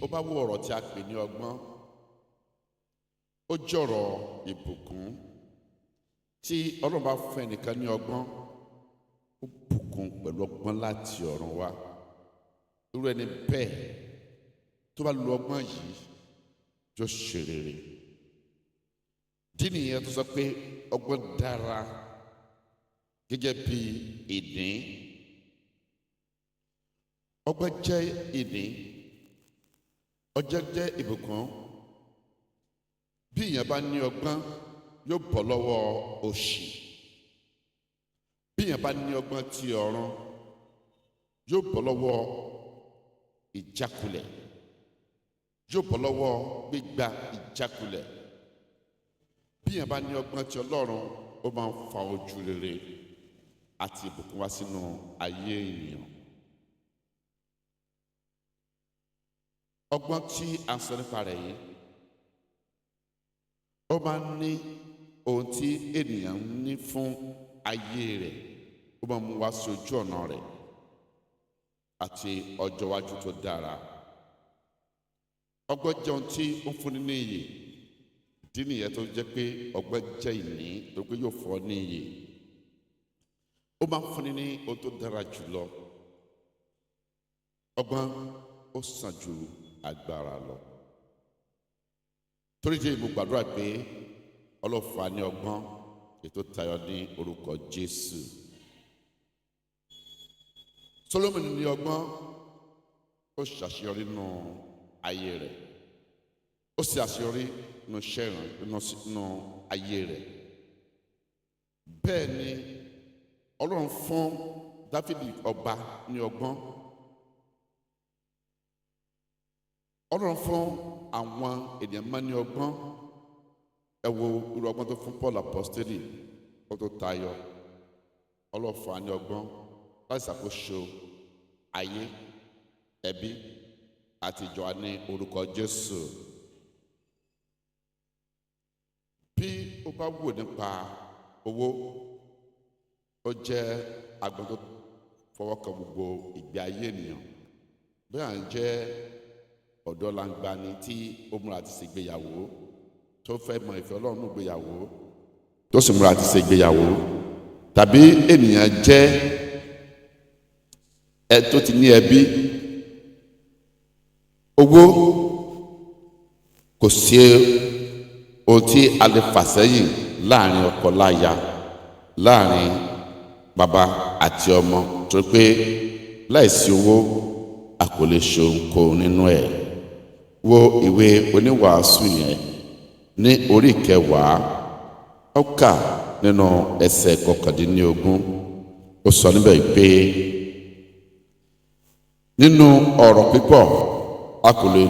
ó bá wo ọ̀rọ̀ tí a pè ní ọgbọ́n, ó jọ̀rọ̀ ìbùkún. Tí Ọlọ́run bá fún ẹnìkan ní ọgbọ́n, ó bùkún pẹ̀lú ọgbọ́n láti ọ̀run wá. Irú ẹni bẹ́ẹ̀ tó bá lo ọgbọ́n yìí yóò ṣe rere. Ìdí nìyẹn tó sọ pé ọgbọ́n dára gẹ́gẹ́ bí ìdín. Ọgbọ́n jẹ́ ìdín, ọjọ́ jẹ́ ìbùkún. Bí èèyàn bá ní ọgbọ́n, yóò bọ́ lọ́wọ́ òṣì. Bí èèyàn bá ní ọgbọ́n ti ọ̀run, yóò bọ́ lọ́wọ́ ìjákulẹ̀, yóò bọ́ lọ́wọ́ gbígba ìjákulẹ̀. Bí èèyàn bá ní ọgbọ́n ti Ọlọ́run, ó máa ń fa ojú rere àti ìbùkún wá sínú ayé ènìyàn. Ọgbọ́n tí a sọ nípa rẹ̀ yìí, ó máa ń ní ohun tí ènìyàn ń ní fún ayé rẹ̀, ó máa mú wá sí ojú ọ̀nà rẹ̀ àti ọjọ́ iwájú tó dára. Ọgbọ́n jẹ́ ohun tí ó fúnni ní iyì. Ìdí nìyẹn tó jẹ́ pé ọgbọ́n jẹ́ ìní, tó pé yóò fún ọ ní iyì. Ó máa ń fúnni ní ohun tó dára jùlọ. Ọgbọ́n ó sàn ju agbára lọ. Torí jẹ́ mo gbàdúrà pé ọlọ́fà ní ọgbọ́n ètò tayọ ní orúkọ Jésù. Solomoni ní ọgbọ́n, ó ṣàṣeyọrí nínú ayé rẹ̀, ó sì àṣeyọrí nínú iṣẹ́ nínú ayé rẹ̀. Bẹ́ẹ̀ ni Ọlọ́run fún Dáfídì ọba ní ọgbọ́n. Ọlọ́run fún àwọn ènìyàn máa ní ọgbọ́n. Ẹ wo irú ọgbọ́n tó fún Paul apostoli, ó tó tayọ. Ọlọ́run fún wa ní ọgbọ́n láti ṣàkóso ayé, ẹbí àti ìjọ wa ní orúkọ Jésù. Bí ó bá wò nípa owó, ó jẹ́ agbọn tó fọwọ́ kan gbogbo ìgbé ayé ènìyàn. Bí à ń jẹ́ ọ̀dọ́ langba ni tí ó múra àti ṣègbéyàwó, tó fẹ́ mọ ìfẹ́ Ọlọ́run nínú ìgbéyàwó, tó sì múra àti ṣègbéyàwó, tàbí ènìyàn jẹ́ ẹ tó ti ní ẹbí. Owó kò sí ohun tí a lè fà sẹ́yìn láàrin ọkọ láya, láàrin bàbá àti ọmọ, torí pé láìsí owó a kò lè ṣe ohunkóhun nínú ẹ̀. Wo ìwé oníwàásù yẹn ní orí 10, ó kà nínú ẹsẹ̀ 19. Ó sọ níbẹ̀ pé nínú ọ̀rọ̀ pípọ̀ a kò lè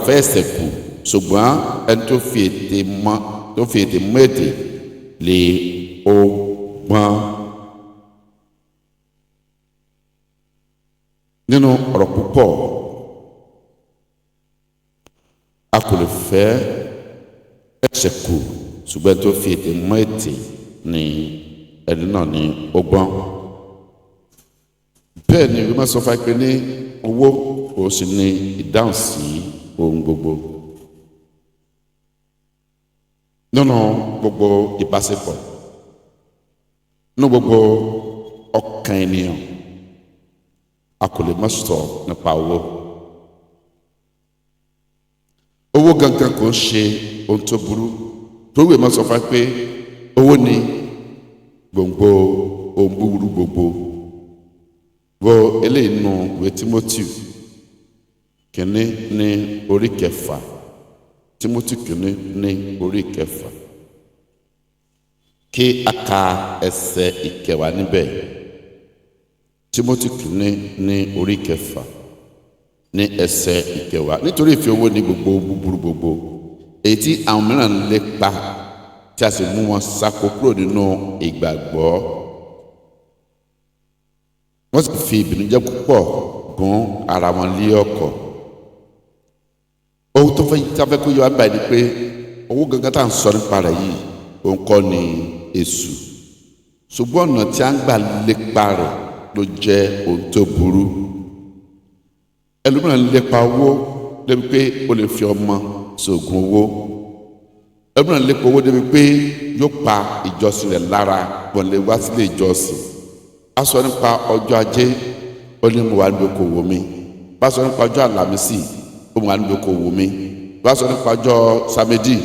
fẹ́ ẹsẹ̀ kù, ṣùgbọ́n ẹni tó fi ètè mú ètè lè ó gbọ́n. Nínú ọ̀rọ̀ púpọ̀ a kò lè fẹ́ ẹsẹ̀ kù, ṣùgbọ́n ẹni tó fi ètè mú ètè ni ẹni náà ní ó gbọ́n. Bẹ́ẹ̀ ni ìwé máa sọ fún wa pé ní owó kò sí ní ìdáhùn sí ohun gbogbo. Nínú gbogbo ìbáṣepọ̀, nínú gbogbo ọkàn ènìyàn, a kò lè má sọ nípa owó. Owó gangan kò ń ṣe ohun tó burú, torí ìwé máa sọ fún wa pé owó ni gbòǹgbò ohun búburú gbogbo. Wo eléyìí nínú ìwé Tímótì kìíní ní orí 6, Tímótì kìíní ní orí 6, kí a ka ẹsẹ̀ 9 níbẹ̀. Tímótì kìíní ní orí 6 ní ẹsẹ̀ 9. Nítorí ìfẹ́ owó ní gbogbo búburú gbogbo, èyí tí àwọn mìíràn ń lépa, tí a sì mú wọn sáko kúrò nínú ìgbàgbọ́. Wọ́n sì fi ìbìnújẹ́ púpọ̀ gún ara wọn lé ọ̀kọ̀. Ohun tó fẹ́ kó yọ wá báyìí ni pé owó gangan tá à ń sọ nípa rẹ̀ yìí, òun kọ́ ni èṣù, ṣùgbọ́n ọ̀nà tí a ń gbà lépa rẹ̀ ló jẹ́ ohun tó burú. ẹlòmíràn lépa owó débi pé ó lè fi ọmọ ṣoògùn owó. ẹlòmíràn lépa owó débi pé yóò pa ìjọsìn rẹ̀ lára gbọ̀nlé wá sílé ìjọsìn. a sọ nípa ọjọ́ ajé ó ní mo wà níbi okòwò mi. bá sọ nípa ọjọ́ àlàmísì ó mo wà níbi okòwò mi. bá sọ nípa ọjọ́ sàmẹ́dì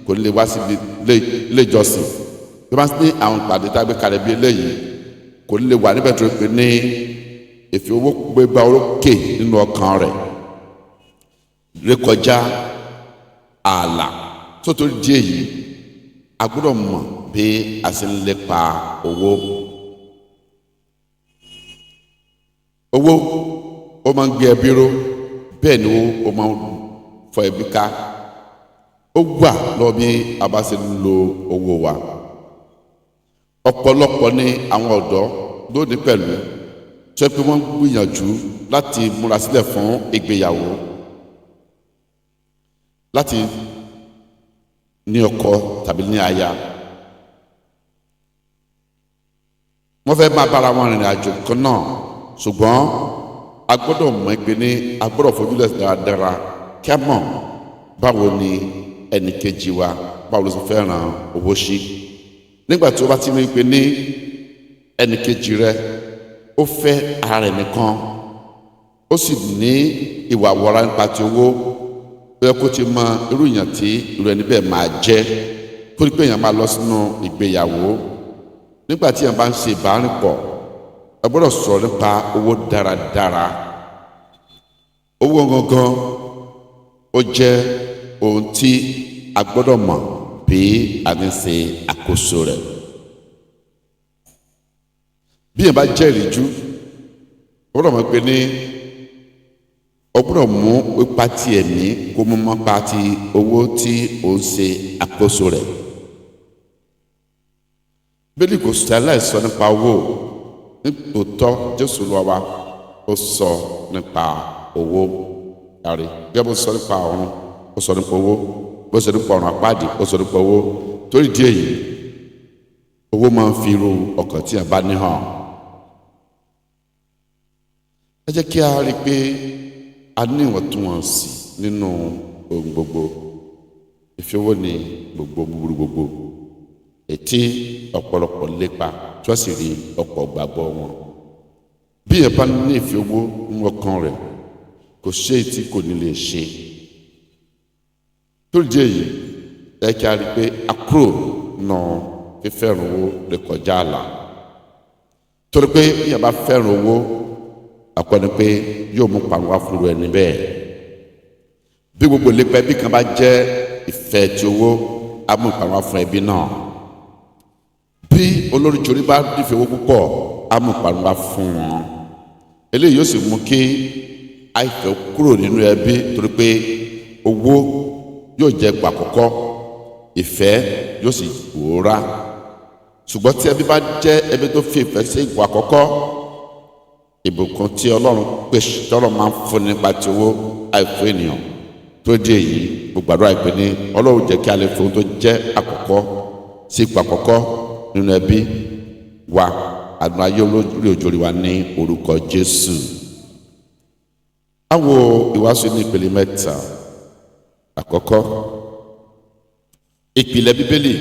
kò ní lè wá sí ilé ìjọsìn. bí wọ́n bá ní àwọn ìpàdé tá a gbé kalẹ̀ bí eléyìí kò ní lè wà níbẹ̀ tó pé ní ìfi owó gbégbá orókè nínú ọkàn rẹ̀ rékọjá ààlà tó torí díẹ̀ yìí a gbọ́dọ̀ mọ̀ bí a ṣe ń lépa owó. owó ó máa ń gbé ẹbí ró, bẹ́ẹ̀ ni ó máa ń fọ ẹbí ká. ó gbà lọ bí a bá ṣe ń lo owó wa. ọ̀pọ̀lọpọ̀ ní àwọn ọ̀dọ́ lónìí pẹ̀lú tó pé wọ́n gbìyànjú láti múra sílẹ̀ fún ìgbéyàwó, láti ní ọkọ tàbí ní aya. wọ́n fẹ́ máa bára wọn rìnrìn àjò kan náà, ṣùgbọ́n a gbọ́dọ̀ mọ̀ pé ní a gbọ́dọ̀ fojúlẹ̀ dáradára kí a mọ̀ báwo ni ẹnì kejì wa báwo ló ṣe fẹ́ràn owó sí. nígbà tí ó bá ti rí pé ní ẹnì kejì rẹ ó fẹ́ ara rẹ̀ nìkan, ó sì ní ìwà wọra nípa ti owó, ó yẹ kó ti mọ irú èèyàn tí irú ẹni bẹ́ẹ̀ máa jẹ́ kó rí pé èèyàn máa lọ sínú ìgbéyàwó. nígbà tí èèyàn bá ń ṣe ìbárìnpọ̀ ẹ gbọ́dọ̀ sọ̀rọ̀ nípa owó dáradára. owó gangan ó jẹ́ ohun tí a gbọ́dọ̀ mọ̀ bí a ti ń ṣe àkóso rẹ̀. bí èèyàn bá jẹ́ ìríjú ó gbọ́dọ̀ mọ̀ pé ní ó gbọ́dọ̀ mú ipa tiẹ̀ ní kó mú mọ́pa ti owó tí ó ń ṣe àkóso rẹ̀. bíbélì kò sọ aláìsọ nípa owó. nítòótọ́ Jésù lọ wa ó sọ nípa owó yàrá gẹ́gẹ́ bó sọ nípa ọ̀run ó sọ nípa owó, bó sọ nípa ọ̀run àpáàdì ó sọ nípa owó. torí díẹ̀ yìí owó máa ń fi irú ọkàn tí a bá ní hàn. ẹ jẹ́ kí a rí i pé a ní ìwọ̀ntúnwọ̀nsì nínú ohun gbogbo. ìfẹ́ owó ni gbogbo búburú gbogbo ètí ọ̀pọ̀lọpọ̀ lépa tí wọ́n sì rí ọ̀pọ̀ gbàgbọ́ wọn. bí ẹ bá ní ìfẹ́ owó nínú ọkàn rẹ̀ kò ṣe tí kò ní lè ṣe. torí díẹ̀ yìí ẹ kí a rí i pé a kúrò nà fífẹ́ràn owó lè kọjá àlà. torí pé bí ẹ bá fẹ́ràn owó àpẹẹrẹ pé yóò mú parun wá fún ẹni bẹ́ẹ̀. bí gbogbo lépa ẹbí kan bá jẹ́ ìfẹ́ ti owó á mú ìparun wá fún ẹbí náà. bí olórí jorí bá nífẹ̀ẹ́ owó púpọ̀ á mú ìparun wá fún wọn. eléyìí yóò sì mú kí àìfẹ́ kúrò nínú ẹbí, torí pé owó yóò jẹ́ ipò àkọ́kọ́, ìfẹ́ yóò sì pòórá. ṣùgbọ́n tí ẹbí bá jẹ́ ẹbí tó fi ìfẹ́ sí ipò àkọ́kọ́, ìbùkún tí Ọlọ́run pèsè tọ́lọ́ máa ń fún nípa ti owó àìfún ènìyàn. tó dé èyí gbogbo àdúrà ìpè ní Ọlọ́run jẹ́ kí a lè fún tó jẹ́ àkọ́kọ́ sí ipò àkọ́kọ́ nínú ẹbí wa, àdúrà ayé olórí òjòrí wa ní orúkọ Jésù. a wo ìwàásù ní ìpele mẹ́ta. àkọ́kọ́, ìpìlẹ̀ Bíbélì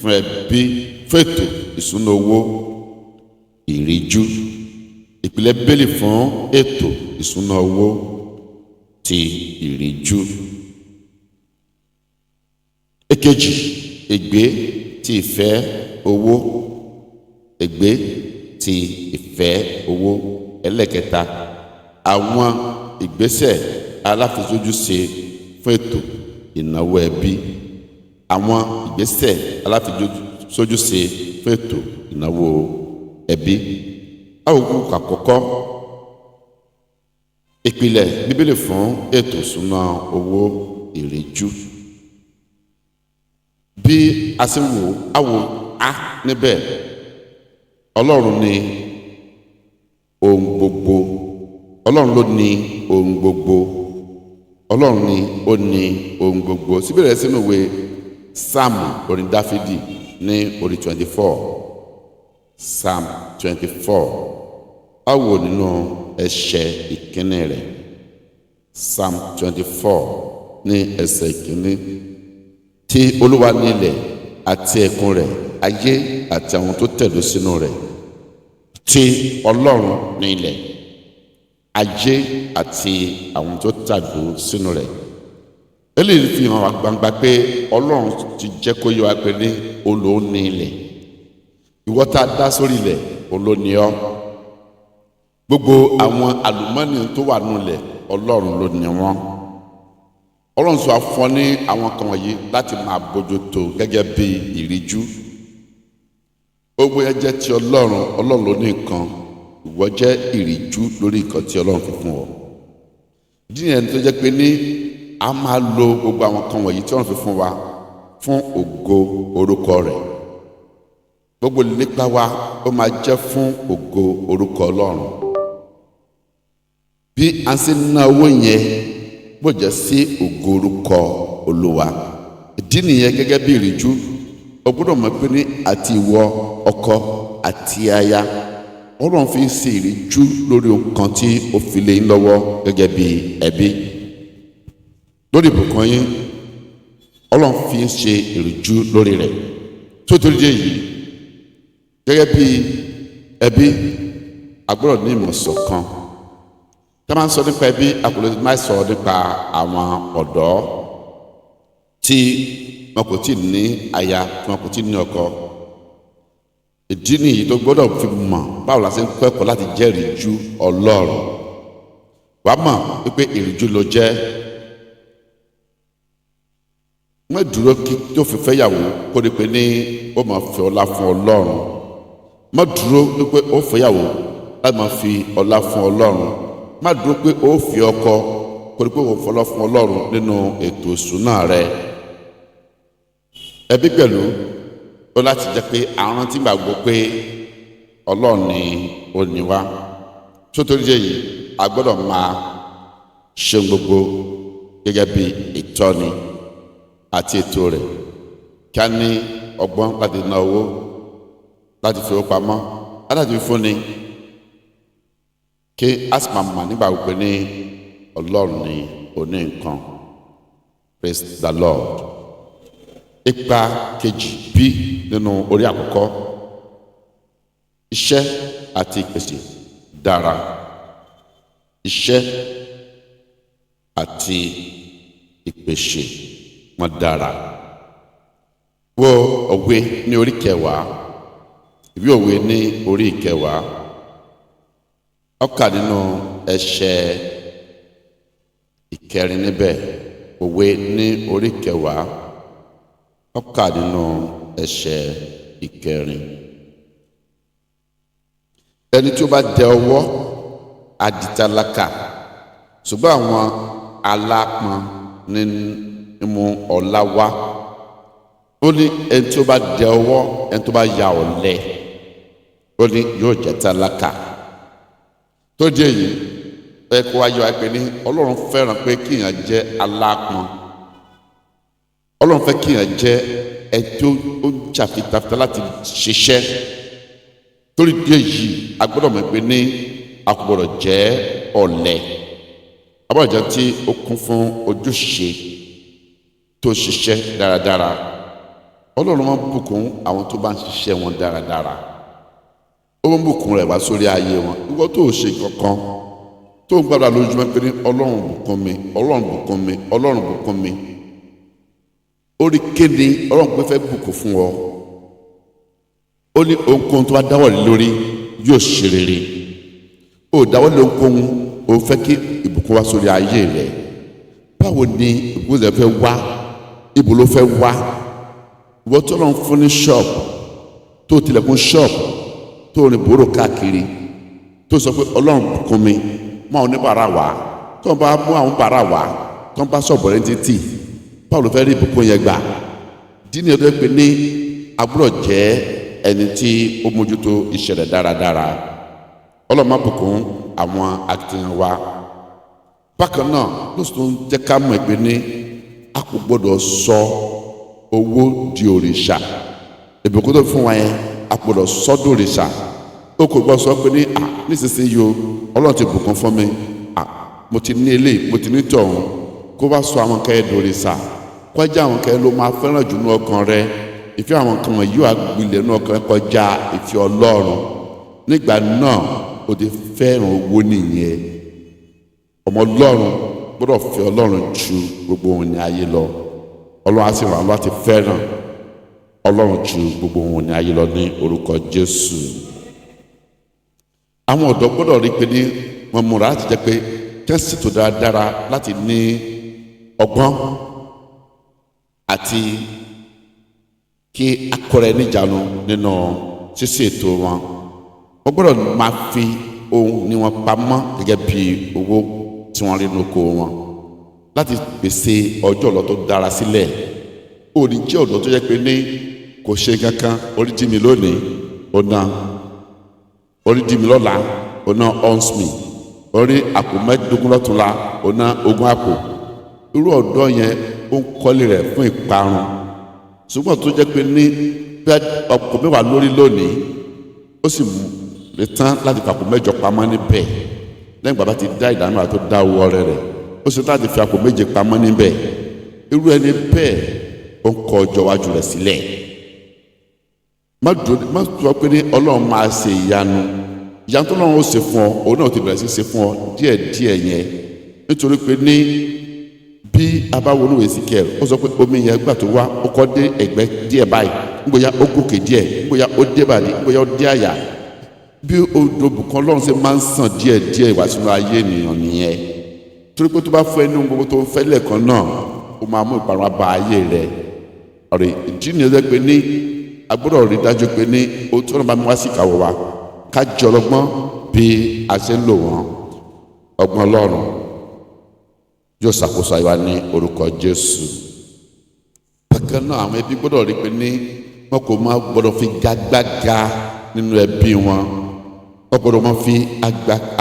fún ẹbí, fún ètò ìṣúná owó ìríjú. ìpìlẹ̀ Bíbélì fún ètò ìṣúná owó ti ìríjú. èkejì, ègbé ti ìfẹ́ owó. ègbé ti ìfẹ́ owó. ẹlẹ́kẹta, àwọn ìgbésẹ̀ aláfisójúṣe fún ètò ìnáwó ẹbí. àwọn ìgbésẹ̀ aláfisójúṣe fún ètò ìnáwó ẹbí. àwòkù àkọ́kọ́, ìpìlẹ̀ Bíbélì fún ètò ìṣúná owó ìríjú. bí a ṣe wò àwò a níbẹ̀, Ọlọ́run ni ohun gbogbo. Ọlọ́run ló ní ohun gbogbo. Ọlọ́run ni ó ní ohun gbogbo. síbẹ̀rẹ̀ sínú ìwé Sáàmù orin Dáfídì ní orí 24, Psalm 24. a wò nínú ẹsẹ̀ ìkíní rẹ̀. Psalm 24 ní ẹsẹ̀ ìkíní. Tí Olúwa ní ilẹ̀ àti ẹ̀kún rẹ̀, ayé àti àwọn tó tẹ̀dó sínú rẹ̀. Tí Ọlọ́run ní ilẹ̀, ayé àti àwọn tó tẹ̀dó sínú rẹ̀. Eléyìí fi hàn wá gbangba pé Ọlọ́run ti jẹ́ kó yé wa pé ní Olóhun ní ilẹ̀. Ìwọ tá a dá sórí ilẹ̀, Olóhun ni ọ́. Gbogbo àwọn àlùmọ́nì tó wà nínú ilẹ̀, Ọlọ́run ló ní wọn. Ọlọ́run sọ fún ní àwọn kan wọ̀nyí láti máa bójútó gẹ́gẹ́ bí ìríjú. Gbogbo ẹ jẹ́ ti Ọlọ́run, Ọlọ́run ló ní nǹkan. Ìwọ jẹ́ ìríjú lórí nǹkan tí Ọlọ́run fi fún ọ. Ìdí nìyẹn tó jẹ́ pé ní a máa lo gbogbo àwọn kan wọ̀nyí tí Ọlọ́run fi fún wa fún ògo orúkọ rẹ̀. Gbogbo nípa wa ó máa jẹ́ fún ògo orúkọ Ọlọ́run. Bí a ṣe ná owó yẹn bó jẹ́ sí ògo orúkọ Olúwa. Ìdí nìyẹn gẹ́gẹ́ bí ìríjú o gbọ́dọ̀ mọ̀ pé ní àti ìwọ ọkọ àti aya Ọlọ́run fi ń ṣe ìríjú lórí nǹkan tí ó fi lé yín lọ́wọ́ gẹ́gẹ́ bí ẹbí. Lórí ìbùkún yín Ọlọ́run fi ń ṣe ìríjú lórí rẹ̀. Tó torí dé yìí gẹ́gẹ́ bí ẹbí a gbọ́dọ̀ ní ìmọ̀ṣọ̀kan. Tá a máa ń sọ nípa ẹbí, a kò lè máa sọ nípa àwọn ọ̀dọ́ tí wọn kò tí ì ní aya, tí wọn kò tí ì ní ọkọ. Ìdí nìyí tó gbọ́dọ̀ fi mọ̀ báwo la ṣe ń kọ́ ẹ̀kọ́ láti jẹ́ ìríjú Ọlọ́run. Wàá mọ̀ wípé ìríjú ló jẹ́. Wọ́n dúró kí tó fi fẹ́yàwó kó ní pé ní ó máa fi ọlá fún Ọlọ́run. Má dúró wípé ó fẹ́yàwó láti máa fi ọlá fún Ọlọ́run. Má dúró pé ó fi ọkọ kó ní pé ó fọlá fún Ọlọ́run nínú ètò ìṣúná rẹ̀. Ẹbí pẹ̀lú ó láti jẹ́ pé àwọn tí gbàgbọ́ pé Ọlọ́run ni ó ní wá. Sótórí jẹ́ yìí a gbọ́dọ̀ máa ṣe gbogbo gẹ́gẹ́ bí ìtọ́ni àti ètò rẹ̀. Kí a ní ọgbọ́n láti ná owó, láti fi owó pamọ́, láti fi fúnni. Kí a sì máa mọ̀ nígbà wípé ní Ọlọ́run ni ó ní nǹkan. Praise the Lord. Ipa kejì bí nínú orí àkọ́kọ́, iṣẹ́ àti ìpèsè dára. Iṣẹ́ àti ìpèsè wọn dára. Wo òwe ní orí kẹwàá, ìwé òwe ní orí kẹwàá, ó kà nínú ẹsẹ̀ ìkẹrin níbẹ̀. Òwe ní orí kẹwàá, ó kà nínú ẹsẹ̀ ìkẹrin. Ẹni tí ó bá dẹ ọwọ́ á di tálákà, ṣùgbọ́n àwọn alápọn ní mú ọlá wá. Ó ní ẹni tí ó bá dẹ ọwọ́, ẹni tó bá ya ọ̀lẹ, ó ní yóò jẹ́ tálákà. Tó di èyí ẹ kó wá yọ àìpé ní Ọlọ́run fẹ́ràn pé kíyàn jẹ́ alápọn. Ọlọ́run fẹ́ kíyàn jẹ́ ẹni tó ń jà fitafita láti ṣiṣẹ́. Torí di èyí a gbọ́dọ̀ mọ̀ pé ní a kò gbọ́dọ̀ jẹ́ ọ̀lẹ. A gbọ́dọ̀ jẹ́ tí ó kún fún ojúṣe tó ṣiṣẹ́ dáradára. Ọlọ́run máa ń bùkún àwọn tó bá ń ṣiṣẹ́ wọn dáradára. Ó máa ń bùkún rẹ̀ wá sórí ayé wọn. Ìwọ tó ṣe kankan tó ń gbàdúrà lójúmọ́ pé ní Ọlọ́run bùkún mi, Ọlọ́run bùkún mi, Ọlọ́run bùkún mi. Orí kéde Ọlọ́run pé fẹ́ bùkún fún ọ. Ó ní ohunkóhun tó bá dáwọ́ lé lórí yóò ṣe rere. Ó dáwọ́ lé ohunkóhun, ó fẹ́ kí ìbùkún wá sórí ayé rẹ̀. Báwo ni ìbùkún rẹ̀ fẹ́ wá? Ibo ló fẹ́ wá? Ìwọ tó lọ ń fún ní ṣọ́ọ̀bù, tó tilẹ̀kùn ṣọ́ọ̀bù, tó rìn bòrò káàkiri, tó sọ pé Ọlọ́run bùkún mi, mú àwọn oníbàárà wá. Tó ń bá mú àwọn bàárà wá, tó ń bá ṣọ́ọ̀bù rẹ̀ títì, báwo ló fẹ́ rí ìbùkún yẹn gbà? Díẹ̀ ní ọdún pé ní àbúrò jẹ́ ẹni tí ó mójútó iṣẹ́ rẹ̀ dáradára. Ọlọ́run máa bùkún àwọn akitiyan wa. Bákan náà ló sì tún jẹ́ ká mọ̀ pé ní a kò gbọ́dọ̀ sọ owó di òrìṣà. Ìbùkún tó fún wa yẹn a kò gbọ́dọ̀ sọ di òrìṣà. Ó kò gbọ́dọ̀ sọ pé ní nísinsìnyí o Ọlọ́run ti bùkún fún mi, mo ti ní eléyìí mo ti ní tọ̀hún, kó bá sọ àwọn kan ẹ dòrìṣà, kọjá àwọn kan ló máa fẹ́ràn jù ní ọkàn rẹ. Ìfẹ́ àwọn kan wọ̀nyí yóò gbilẹ̀ ní ọkàn rẹ kọjá ìfẹ́ Ọlọ́run. Nígbà náà o ti fẹ́ràn owó nìyẹn. Ọmọ Ọlọ́run gbọ́dọ̀ fẹ́ Ọlọ́run ju gbogbo ohun ní ayé lọ. Ọlọ́run á sì ràn án láti fẹ́ràn Ọlọ́run ju gbogbo ohun ní ayé lọ ní orúkọ Jésù. Àwọn ọ̀dọ́ gbọ́dọ̀ rí pé ní wọ́n múra láti jẹ́ pé kẹ́sì tó dáradára láti ní ọgbọ́n àti kí akọrẹ níjànú nínú ṣíṣe ètò wọn. Wọ́n gbọ́dọ̀ máa fi ohun ní wọn pamọ́ gẹ́gẹ́ bí owó tí wọ́n rí nínú oko wọn láti pèsè ọjọ́ ọ̀la tó dára sílẹ̀. Ó ní jẹ́ ọ̀dọ́ tó jẹ́ pé ní kò ṣe kankan, orí jí mi lónìí ó ná, orí jí mi lọ́la ó ná ọ́nsmi, orí àpò mẹ́ẹ̀ẹ́dógún lọ́túnla ó ná 20 àpò. Irú ọ̀dọ́ yẹn ó ń kọ́lé rẹ̀ fún ìparun. Ṣùgbọ́n tó jẹ́ pé ní ọ̀pọ̀ mẹ́wàá lórí lónìí ó sì lè tán láti fàpò 8 pamọ́ níbẹ̀. Lẹ́yìn bàbá ti dá ìdáná àti tó dá owó ọrẹ rẹ̀, ó sì láti fi àpò 7 pamọ́ níbẹ̀. Irú ẹni bẹ́ẹ̀ ó ń kọ ọjọ́ iwájú rẹ̀ sílẹ̀. Má sọ pé ní Ọlọ́run máa ṣe ìyanu tó lọ́run ó ṣe fún ọ, òun náà ti bẹ̀rẹ̀ sí ṣe fún ọ díẹ̀díẹ̀ yẹn. Nítorí pé ní bí a bá wọnú Ezekiel, ó sọ pé omi yẹn gbà tó wá ó kọ́ dé ẹ̀gbẹ́ díẹ̀ báyìí, nígbòyà ó gòkè díẹ̀, nígbòyà ó dé bàdí, nígbòyà ó dé àyà. Bí odò bùkún Ọlọ́run ṣe máa ń sàn díẹ̀díẹ̀ wá sínú ayé ènìyàn nìyẹn. Torí pé tó bá fún ẹnu gbogbo tó ń fẹ́ lẹ́ẹ̀kan náà, ó máa mú ìparun bá ayé rẹ̀. Ọ̀rẹ́ ìdí nìyẹn jẹ́ pé ní a gbọ́dọ̀ rí dájú pé ní o tí wọ́n bá mú wá sí ìkàwọ́ wa ká jọ ọlọ́gbọ́n bí a ṣe ń lò wọ́n. Ọgbọ́n Ọlọ́run yóò ṣàkóso ayé wa ní orúkọ Jésù. Bákan náà àwọn ẹbí gbọ́dọ̀ rí pé ní wọn kò máa gbọ́dọ̀ fi gagbága nínú ẹbí wọn. Wọ́n gbọ́dọ̀ máa fi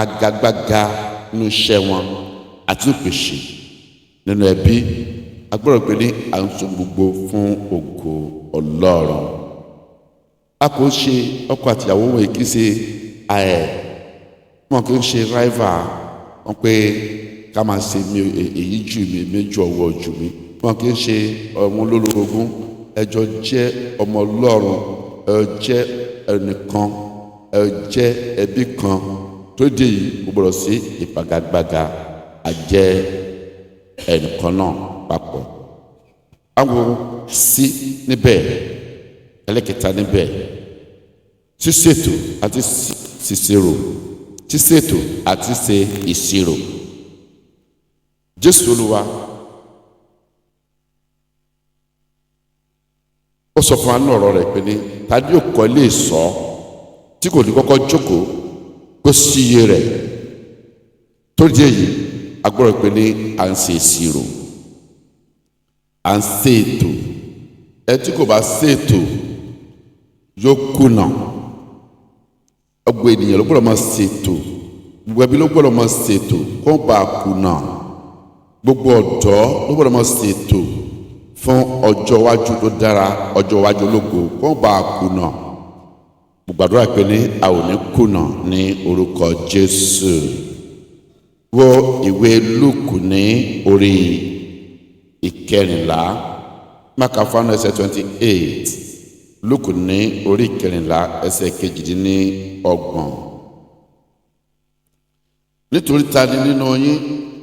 agagbága nínú iṣẹ́ wọn àti ìpèsè nínú ẹbí. A gbọ́dọ̀ pé ní à ń so gbogbo fún ògo Ọlọ́run. A kò ṣe ọkọ àtìyàwó wọn kì í ṣe wọn kì í ṣe rival. Wọn pé ká máa ṣe èyí jù mí méjì ọwọ́ jù mí. Wọn kì í ṣe ọmọ olórogún. Ẹjọ jẹ́ ọmọ Ọlọ́run, ẹ jẹ́ ẹnìkan, ẹ jẹ́ ẹbí kan. Tó dé yìí kò gbọdọ̀ sí ìfagagbága, a jẹ́ ẹnìkan náà papọ̀. Àwọn sí níbẹ̀, ẹlẹ́kẹta níbẹ̀, ṣíṣètò àti ṣíṣèrò, ṣíṣètò àti ṣe ìṣirò. Jésù Olúwa ó sọ fún wa ní ọ̀rọ̀ rẹ̀ pé ní tàbí yóò kọ́ ilé ìṣọ́ tí kò ní kọ́kọ́ jókòó kó sí iye rẹ̀. Tó di èyí a gbọ́dọ̀ pé ní à ń ṣe ìṣirò, à ń ṣe ètò. Ẹ tí kò bá ṣe ètò yóò kùnà. Ọgbọ ènìyàn ló gbọ́dọ̀ máa ṣe ètò, gbogbo ẹbí ló gbọ́dọ̀ máa ṣe ètò kó bá kùnà. Gbogbo ọ̀dọ́ ló gbọ́dọ̀ máa ṣe ètò fún ọjọ́ iwájú tó dára, ọjọ́ iwájú ológo kó bá kùnà. Mo gbàdúrà pé ní a ò ní kùnà ní orúkọ Jésù. Wo ìwé Lúùkù ní orí 14, Máàkù 1:28, Lúùkù ní orí 14 ẹsẹ̀ 28. Nítorí ta ni nínú yín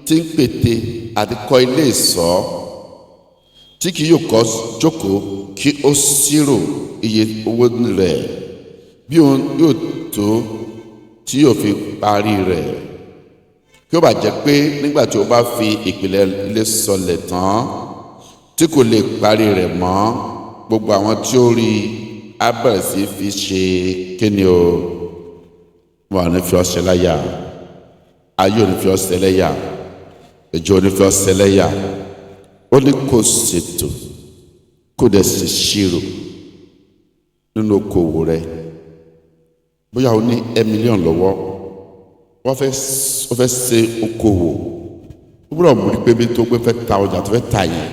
tí ń pète àti kọ́ ilé ìṣọ́ tí kì yóò kọ́ jókòó kí ó ṣírò iye owó rẹ̀ bí òun yóò tó tí yóò fi parí rẹ̀, kí ó bá jẹ́ pé nígbà tí ó bá fi ìpìlẹ̀ ilé sọlẹ̀ tán tí kò lè parí rẹ̀ mọ́, gbogbo àwọn tí ó rí á bẹ̀rẹ̀ sí fi ṣe kíni o, wọn ò ní fi ọ́ ṣẹlẹ́yà, ayé ò ní fi ọ́ ṣẹlẹ́yà, ìjọ ò ní fi ọ́ ṣẹlẹ́yà. Ó ní kó ṣètò kó dẹ̀ ṣe ṣírò nínú okòwò rẹ̀. Bóyá o ní $1 million lọ́wọ́, wọ́n fẹ́ ṣe okòwò, ó gbọ́dọ̀ mú pé bí tó gbé fẹ́ ta ọjà tó fẹ́ ta yẹn,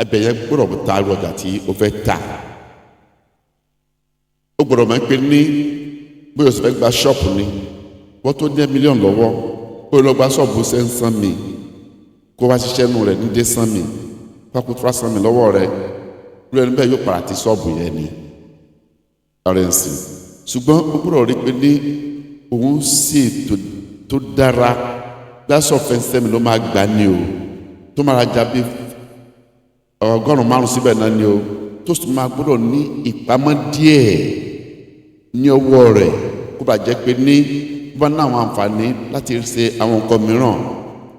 ẹbẹ̀ yẹn gbọ́dọ̀ ta ọjà tí ó fẹ́ ta. Ó gbọ́dọ̀ máa ń pè ní bóyá o sì fẹ́ gba ṣọ́ọ̀pù ni, wọ́n tó ní $1 million lọ́wọ́, ó ó lọ gba ṣọ́ọ̀bù sẹ́ńsán mi kó wá ṣiṣẹ́ nù rẹ̀ ní dẹ́sán mi pákó tó wá sán mi lọ́wọ́ rẹ̀ lórí ẹni bẹ́ẹ̀ yóò padà ti ṣọ́ọ̀bù yẹn ni ọ̀rẹ́ ń sìn. Ṣùgbọ́n ó gbọ́dọ̀ rí pé ní òun sì tó dára gbáṣọ fẹsẹ̀ mi ló máa gbà ní o tó máa rajà bí 100 síbẹ̀ náà ni o tó sì máa gbọ́dọ̀ ní ìpamọ́ díẹ̀ ní ọwọ́ rẹ̀ kó bá jẹ́ pé ní bá ní àwọn àǹfààní láti ṣe àwọn nǹkan mìíràn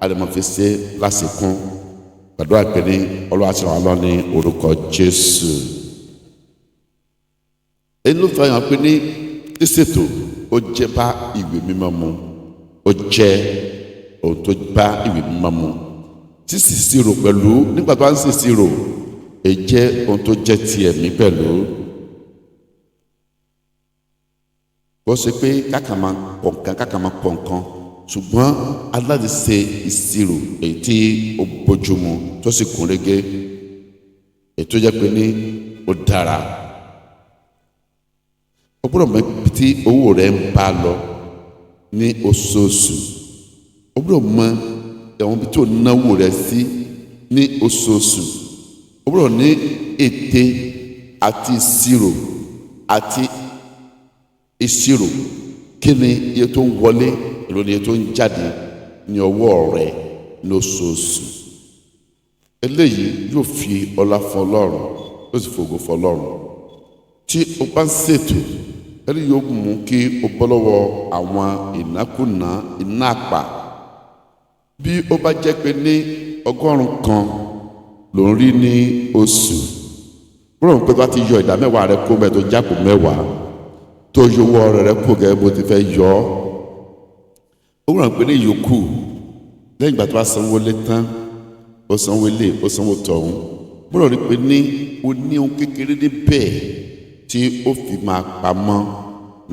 àdèmọ̀fi ṣe lásìkò gbàdúrà pé ní Olúwa ṣe wà lọ ní orúkọ Jésù. èyí ló fẹ́ hàn pé ní ìṣètò ó jẹ́ bá ìwé mímọ́ mu ó jẹ́ ohun tó bá ìwé mímọ́ mu tí ṣíṣirò pẹ̀lú nígbà tó bá ń ṣíṣirò èyí jẹ́ ohun tó jẹ́ ti ẹ̀mí pẹ̀lú. ó ṣe pé kákàmá pọ̀nkan ṣùgbọ́n aláàdì ṣe ìṣirò èyí tí ó bójúmu tó sì kún régé èyí tó jẹ́ pé ní ó dára. ó gbọ́dọ̀ mọ ibi tí owó rẹ̀ ń bá lọ ní oṣooṣù ó gbọ́dọ̀ mọ ẹ̀wọ̀n ibi tí ò náwó rẹ̀ sí ní oṣooṣù ó gbọ́dọ̀ ní ète àti ìṣirò kí ni iye tó ń wọlé èló ni iye tó ń jáde ní ọwọ́ rẹ̀ ní oṣooṣù. eléyìí yóò fi ọlá fún Ọlọ́run yóò sì fògo fún Ọlọ́run. tí o bá ń ṣètò ẹni yóò mú kí o bọ́ lọ́wọ́ àwọn ìnákúnà iná àpà. bí ó bá jẹ́ pé ní 100 kan ló ń rí ní oṣù bọ́lá pé bá ti yọ ìdá mẹ́wàá rẹ kó mẹ́ tó jápò mẹ́wàá tó yọ owó ọrẹ rẹ kó gẹ́gẹ́ bó ti fẹ́ yọ ọ́ ó ràn pé ní yòókù lẹ́yìn ìgbà tó bá sanwó lé tán ó sanwó ilé ó sanwó tọ̀hún bọ́lá rí pé ní o ní ohun kékeré dé bẹ́ẹ̀ tí ó fi máa pamọ́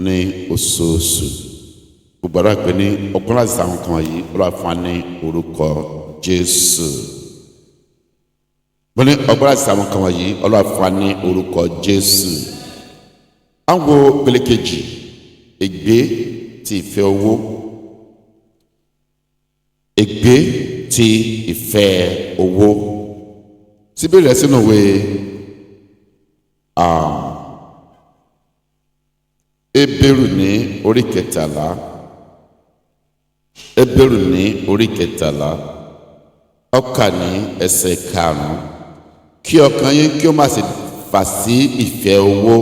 ní oṣooṣù gbogbo àdúrà pé ní ọgbọ́n láti sàwọn kan yìí ó lọ́ọ́ fún wa ní orúkọ Jésù. wọ́n ní ọgbọ́n láti sàwọn kan wọ̀nyí ó lọ́ọ́ fún wa ní orúkọ Jésù. àwọn pele kejì ègbé ti ìfẹ́ owó ègbé ti ìfẹ́ owó síbẹ̀rẹ̀ rẹ̀ sínú ìwé Hébérù ní orí 13 Hébérù ní orí 13 ó kà ní ẹsẹ̀ 5 kí ọkàn yín kí ó má ṣe fà sí ìfẹ́ owó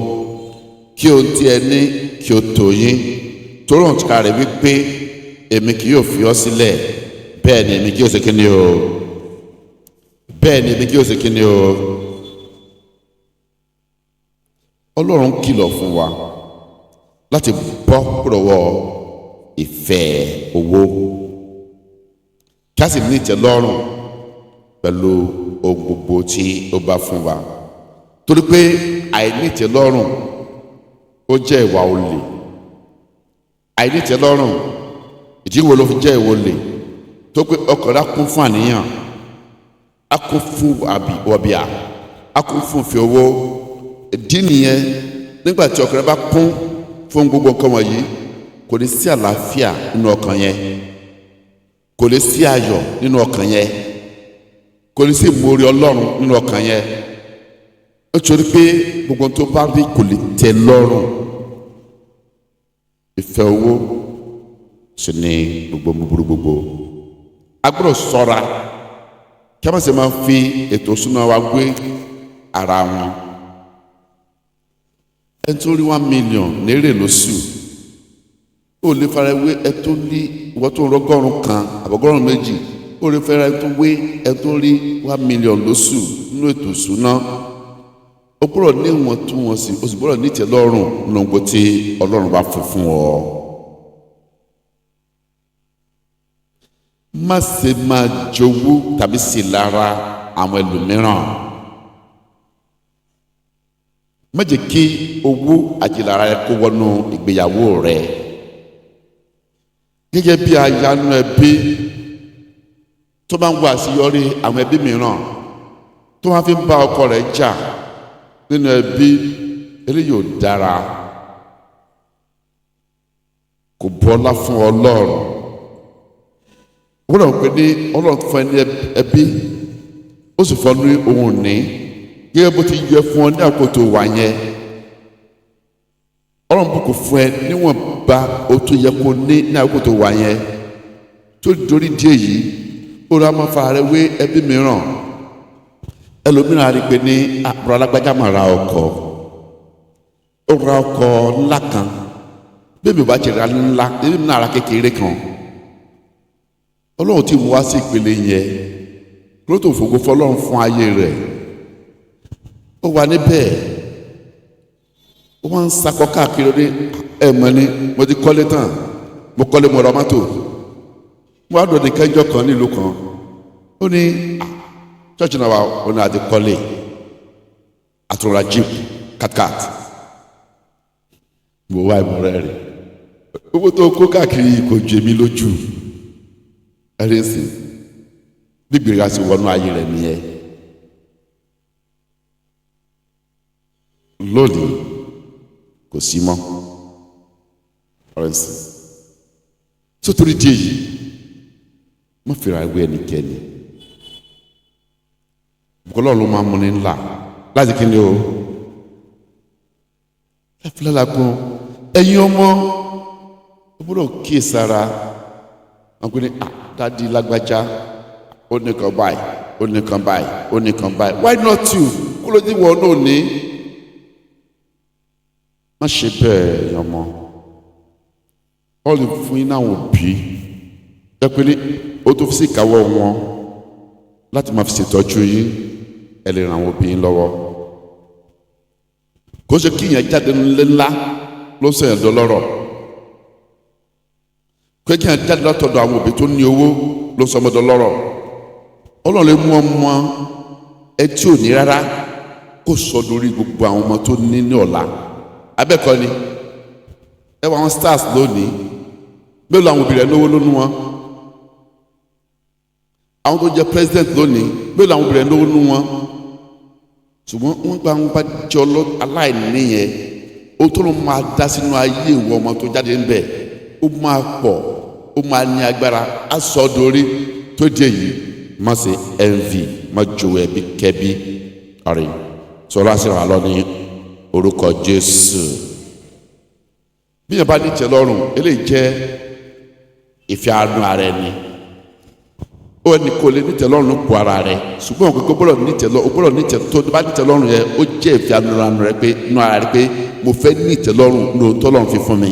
kí ohun tí ẹ ní kí ó tó yín torí ohun tìkára rẹ̀ wípé èmi kì yóò fi ọ́ sílẹ̀ bẹ́ẹ̀ ni èmi kì yóò ṣe kíni o bẹ́ẹ̀ ni èmi kì yóò ṣe kíni o. Ọlọ́run kìlọ̀ fún wa láti bọ́ lọ́wọ́ ìfẹ́ owó kí a sì ní ìtẹ́lọ́rùn pẹ̀lú ohun gbogbo tí ó bá fún wa torí pé àìní ìtẹ́lọ́rùn ó jẹ́ ìwà olè àìní ìtẹ́lọ́rùn ìdíwọ́ ló fi jẹ́ ìwà olè tó pé ọkàn rẹ̀ á kún fún àníyàn á kún fún wọ̀bìà á kún fún ìfẹ́ owó ìdí nìyẹn nígbà tí ọkàn rẹ̀ bá kún fún gbogbo nǹkan wọ̀nyí kò ní sí àlàáfíà nínú ọkàn yẹn kò ní sí ayọ̀ nínú ọkàn yẹn kò ní sí ìmoore Ọlọ́run nínú ọkàn yẹn ó torí pé gbogbo tó bá rí kò lè tẹ́ lọ́rùn ìfẹ́ owó sì ni gbogbo búburú gbogbo a gbọ́dọ̀ ṣọ́ra kí a má ṣe máa fi ètò ìṣúná wa gbé ara wọn ẹ tó rí 1 million lérè lóṣù ó lè fara wé ẹ tó ní ìwọ tó ń rọgọ́rùn kan àbọ̀gọ́rùn méjì ó lè fara ẹ tó wé ẹ tó rí 1 million lóṣù nínú ètò ìṣúná ó gbọ́dọ̀ ní ìwọ̀ntúnwọ̀nsì ó sì gbọ́dọ̀ ní ìtẹ́lọ́rùn nínú ohun tí Ọlọ́run bá fún ọ. má ṣe máa jowú tàbí sí lára àwọn ẹlòmíràn má jẹ́ kí owó àjìlára rẹ kó wọnú ìgbéyàwó rẹ gẹ́gẹ́ bí ayánú ẹbí tó máa ń wo àṣeyọrí àwọn ẹbí mìíràn tó máa fi ń bá ọkọ rẹ̀ jà nínú ẹbí eléyìí ò dára kò bọ́lá fún Ọlọ́run wọ́n náà pè ní ọlọ́run fún ẹ ní ẹbí ó sì fọ́ ní ohun ní gẹ́gẹ́ bó ti yẹ fún ọ ní àkótó wà yẹn ọlọ́run bùkún fún ẹ níwọ̀nba ó tó yẹ kó ní àkótó wà yẹn tó dorí díẹ̀ yìí ó rà máa fa rẹ wé ẹbí mìíràn ẹlòmíràn á rí i pé ní àbúrò alágbájá máa ra ọkọ̀ ó ra ọkọ̀ ńlá kan bẹ́ẹ̀ mi ò bá ti ra ńlá ẹbí mi náà ra kékeré kan ọlọ́run tí mo wá sí ìpele yẹn kí ló tó fògo fọlọ́run fún ayé rẹ̀ ó wà níbẹ̀ ó wá ń sakọ káàkiri ní ẹ̀mọ́ ni mo ti kọ́lé tán mo kọ́lé mo ra mọ́tò mo wá dòde kẹjọ kan nílùú kan ó ní church náà wà ó ní àti kọ́lé àtúrọ̀ra jeep cat mo wá ìmọ̀ rẹ̀ rí owó tó kó káàkiri kò jẹ mí lójú ẹrẹsì gbígbéra sí wọnú ayé rẹ nìyẹn lónìí kò sí mọ́ ẹrẹsì sótórí díẹ̀ yìí má fìrà ìwé ẹnikẹ́ni bùkọ́lọ́ ló máa mú ní ńlá láti kí ni o ẹ fi lọ́la gbọ́n ẹ̀yin ọmọ ó gbọ́dọ̀ kíyèsára wọn pe ní dadi lágbájá ó nìkan báyìí ó nìkan báyìí ó nìkan báyìí why not you kó ló dé wọn náà ní. má ṣe bẹ́ẹ̀ yọmọ wọ́n lè fún yín náà òbí jẹ́ pé ní ó tó fi sí ìkáwọ́ wọn láti máa fi ṣètọ́jú yín ẹ lè ràn àwọn òbí yín lọ́wọ́ kó ṣe kí ìyẹn jáde ńlá ló sẹ̀yìn dọ́lọ́rọ̀ kéèkì yẹn jáde látọ̀dọ̀ àwọn òbí tó ní owó ló sọ ọmọdé lọ́rọ̀ ọlọ́run lè mú ọmọ ẹtí ò ní rárá kó sọ lórí gbogbo àwọn ọmọ tó ní ní ọ̀la abẹ́kọ̀ ni ẹ wọ àwọn stars lónìí mélòó àwọn òbí rẹ̀ lówó lónú wọn àwọn tó jẹ president lónìí mélòó àwọn òbí rẹ̀ lówó lónú wọn ṣùgbọ́n wọ́n gba wọn bá jọ aláìní yẹn ó tó ló máa dá sínú ayé ìwọ ọmọ tó jáde ń bẹ̀ ó máa pọ̀ ó máa ní agbára á sọ dorí tó di èyí má ṣe envy má jòwó ẹbí kẹbí ọ̀rẹ́ sọlá sí wa lọ ní orúkọ Jésù bí yẹn bá ní tẹ́ lọ́rùn eléyìí jẹ́ ìfẹ́ àánú ara ẹni ó ẹni kò lè ní tẹ́ lọ́rùn kó ara rẹ̀ ṣùgbọ́n òkè gbọ́dọ̀ ní tẹ́ lọ́rùn gbọ́dọ̀ ní tẹ́ tó bá ní tẹ́ lọ́rùn yẹn ó jẹ́ ìfẹ́ àánú rẹ̀ pé inú ara rẹ̀ pé mo fẹ́ ní tẹ́ lọ́rùn ní ohun tọ́lọ́run fi fún mi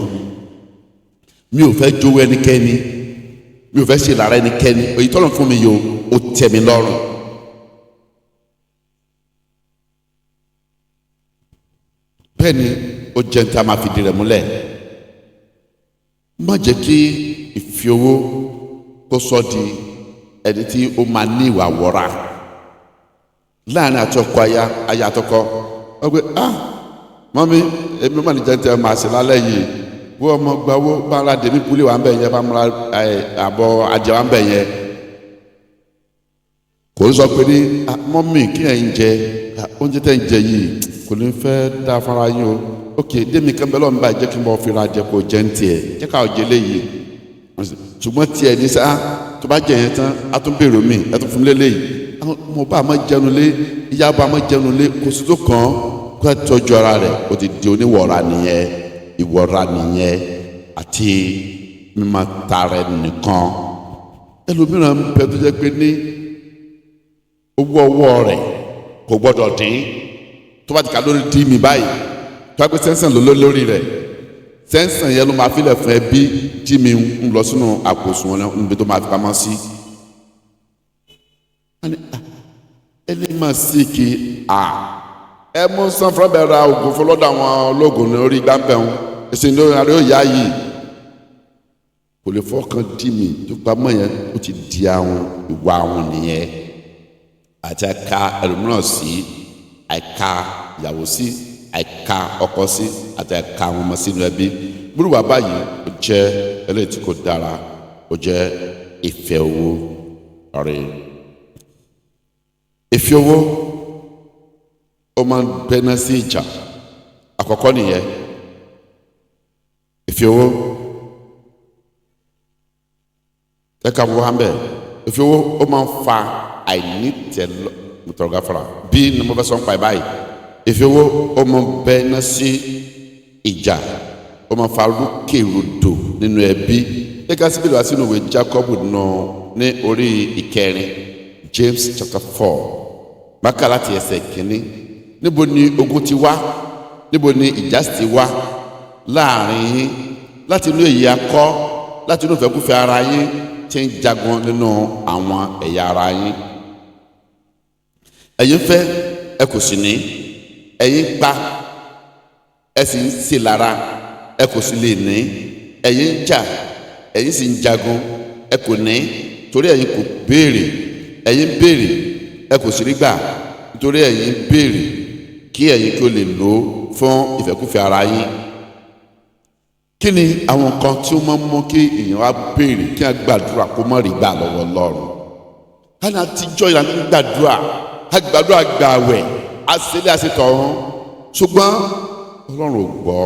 mi ò fẹ́ jowó ẹnikẹ́ni mi ò fẹ́ ṣe lára ẹnikẹ́ni èyí tọ́lọ́run fún mi yìí ó tẹ́ mi lọ́rùn. bẹ́ẹ̀ ni ó jẹ́ ní ta máa fi di rẹ̀ múlẹ̀ má jẹ́ kí ìfi owó kó sọ di ẹni tí ó máa ní ìwà wọ́ra láàrin àtọkọ aya àtọkọ wọ́n gbé mọ́mí èmi má ní jẹ́ ní tẹ́ máa ṣe lálẹ́ yìí wọ́n ọmọ gba owó bá ara dèmí kulé wà ń bẹ̀ yẹn bá múra àbọ̀ ajẹ́ wà ń bẹ̀ yẹn kò ń sọ pé ní mọ́mí kí ẹ̀ ń jẹ oúnjẹ tẹ́ ń jẹ yìí kò ní fẹ́ dá fara yín o ok démi kan bẹ́ẹ̀ lọ́nà báyìí jẹ́ kí n bọ́ fi ra jẹ kó jẹ́ ń tiẹ̀ jẹ́ ká ọ̀jẹ̀ léyìí ṣùgbọ́n tiẹ̀ ní sá tó bá jẹ yẹn tán á tún bèrè mi ẹ tún fún mi léléyìí mo bá a ma jẹun lé ìyá bá a ma jẹun lé kò sí tó kàn kó ẹ tọ́jú ara rẹ̀ o ti di oníwọ̀ra nìyẹn ìwọ̀ra nìyẹn àti mímọ tara nìkan ẹlòmíràn ń bẹ tó jẹ́ pé ní owó ọwọ́ rẹ̀ kò gbọ́dọ̀ dín tó bá ti ká lórí dí mi báyìí tó bá gbé sẹ́nsẹ̀n lórí rẹ̀ sẹ́nsẹ̀n yẹn ló máa fi lẹ̀ fún ẹbí tí mi ń lọ sínú àpò òṣùwọ̀n níbi tó máa fi pamọ́ sí. ẹni máa sí kí ẹ mú san fún ọbẹ̀ ra oògùn fún lọ́dọ̀ àwọn ológun ní orí gbàǹbẹ̀hún ẹ̀sìn ní àárẹ̀ yóò yá yìí kò lè fọkàn dí mi tó pamọ́ yẹn ó ti di àwọn ìwà àwọn nìyẹn àti ẹ̀ka ẹlòmíràn sí ẹ̀ka ìyàwó sí ẹ̀ka ọkọ sí àti ẹ̀ka àwọn ọmọ sínú ẹbí gbúrú wà báyìí ó jẹ́ eléyìí tí kò dára ó jẹ́ ìfẹ́ owó ọ̀rẹ́ ìfẹ́ owó ó máa ń bẹ́ná sí ìjà àkọ́kọ́ nìyẹn ìfẹ́ owó ká wọ hàn bẹ́ẹ̀ ìfi owó ó máa ń fa àìnítẹ̀lọ́ mùtọ̀gáfara bí ni mo fẹ́ sọ ń pa ẹ̀ báyìí ìfi owó ó máa ń bẹ́ ná sí ìjà ó máa ń fa rúkèrúdò nínú ẹbí ká síbi ìlú àti inú ìwé Jacob nù ní orí ìkẹrin James chapter 4 bákà láti ẹsẹ̀ kìíní níbo ni ogun ti wá níbo ni ìjà ti wá láàrin yín láti inú èyí akọ láti inú ìfẹ́kúfẹ̀ẹ́ ara yín tí ń jagun nínú àwọn ẹ̀yà ara yín. ẹ̀yin fẹ́ ẹ kò sì ní, ẹ̀yin pa ẹ sì ń ṣe lára ẹ kò sì lè ní, ẹ̀yin ń jà ẹ̀yin sì ń jagun ẹ kò ní torí ẹ̀yin kò béèrè, ẹ̀yin ń béèrè ẹ kò sì rí gbà nítorí ẹ̀yin ń béèrè kí ẹ̀yin kí ó lè lò ó fún ìfẹ́kúfẹ̀ẹ́ ara yín. Kí ni àwọn nǹkan tí ó máa ń mú kí èèyàn wá béèrè kí a gbàdúrà kó má rí gbà lọ́wọ́ Ọlọ́run? Hánà àtijọ́ ìlànà gbàdúrà gbàdúrà gbààwẹ̀ àṣẹlẹ̀ àṣetọ̀run ṣùgbọ́n Ọlọ́run ò gbọ́,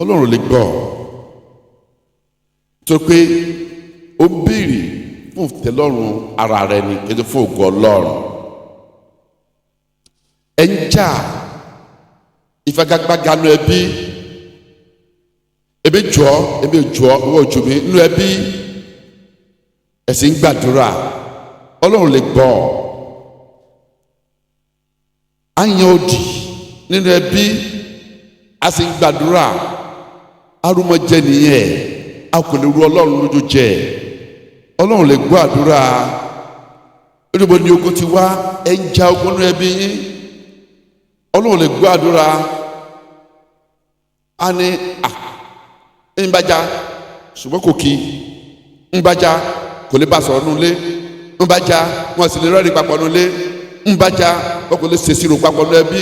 Ọlọ́run ò lè gbọ́ tó pé ó ń béèrè fún ìtẹ́lọ́rùn ara rẹ ni kí ẹ fún ògo Ọlọ́run. ẹ ń jà ìfagagbága nínú ẹbí, ebi jọ owó ojú mi nínú ẹbí, ẹ sì ń gbàdúrà Ọlọ́run lè gbọ́. àyàn òdì nínú ẹbí a sì ń gbàdúrà arúmọjẹ nìyẹn a kò lè ru Ọlọ́run lójú jẹ. Ọlọ́run lè gbọ́ àdúrà. níbo ni ogun ti wá? ẹ ń ja ogun nínú ẹbí yín, Ọlọ́run lè gbọ́ àdúrà. a ní ń bájá ṣùgbọ́n kò kí ń bájá kò lè bá sọ̀rọ̀ nulẹ̀, ń bájá wọn sì lè rẹ́rìn papọ̀ nulẹ̀, ń bájá wọn kò lè ṣèṣirò papọ̀ nulẹ̀ bí.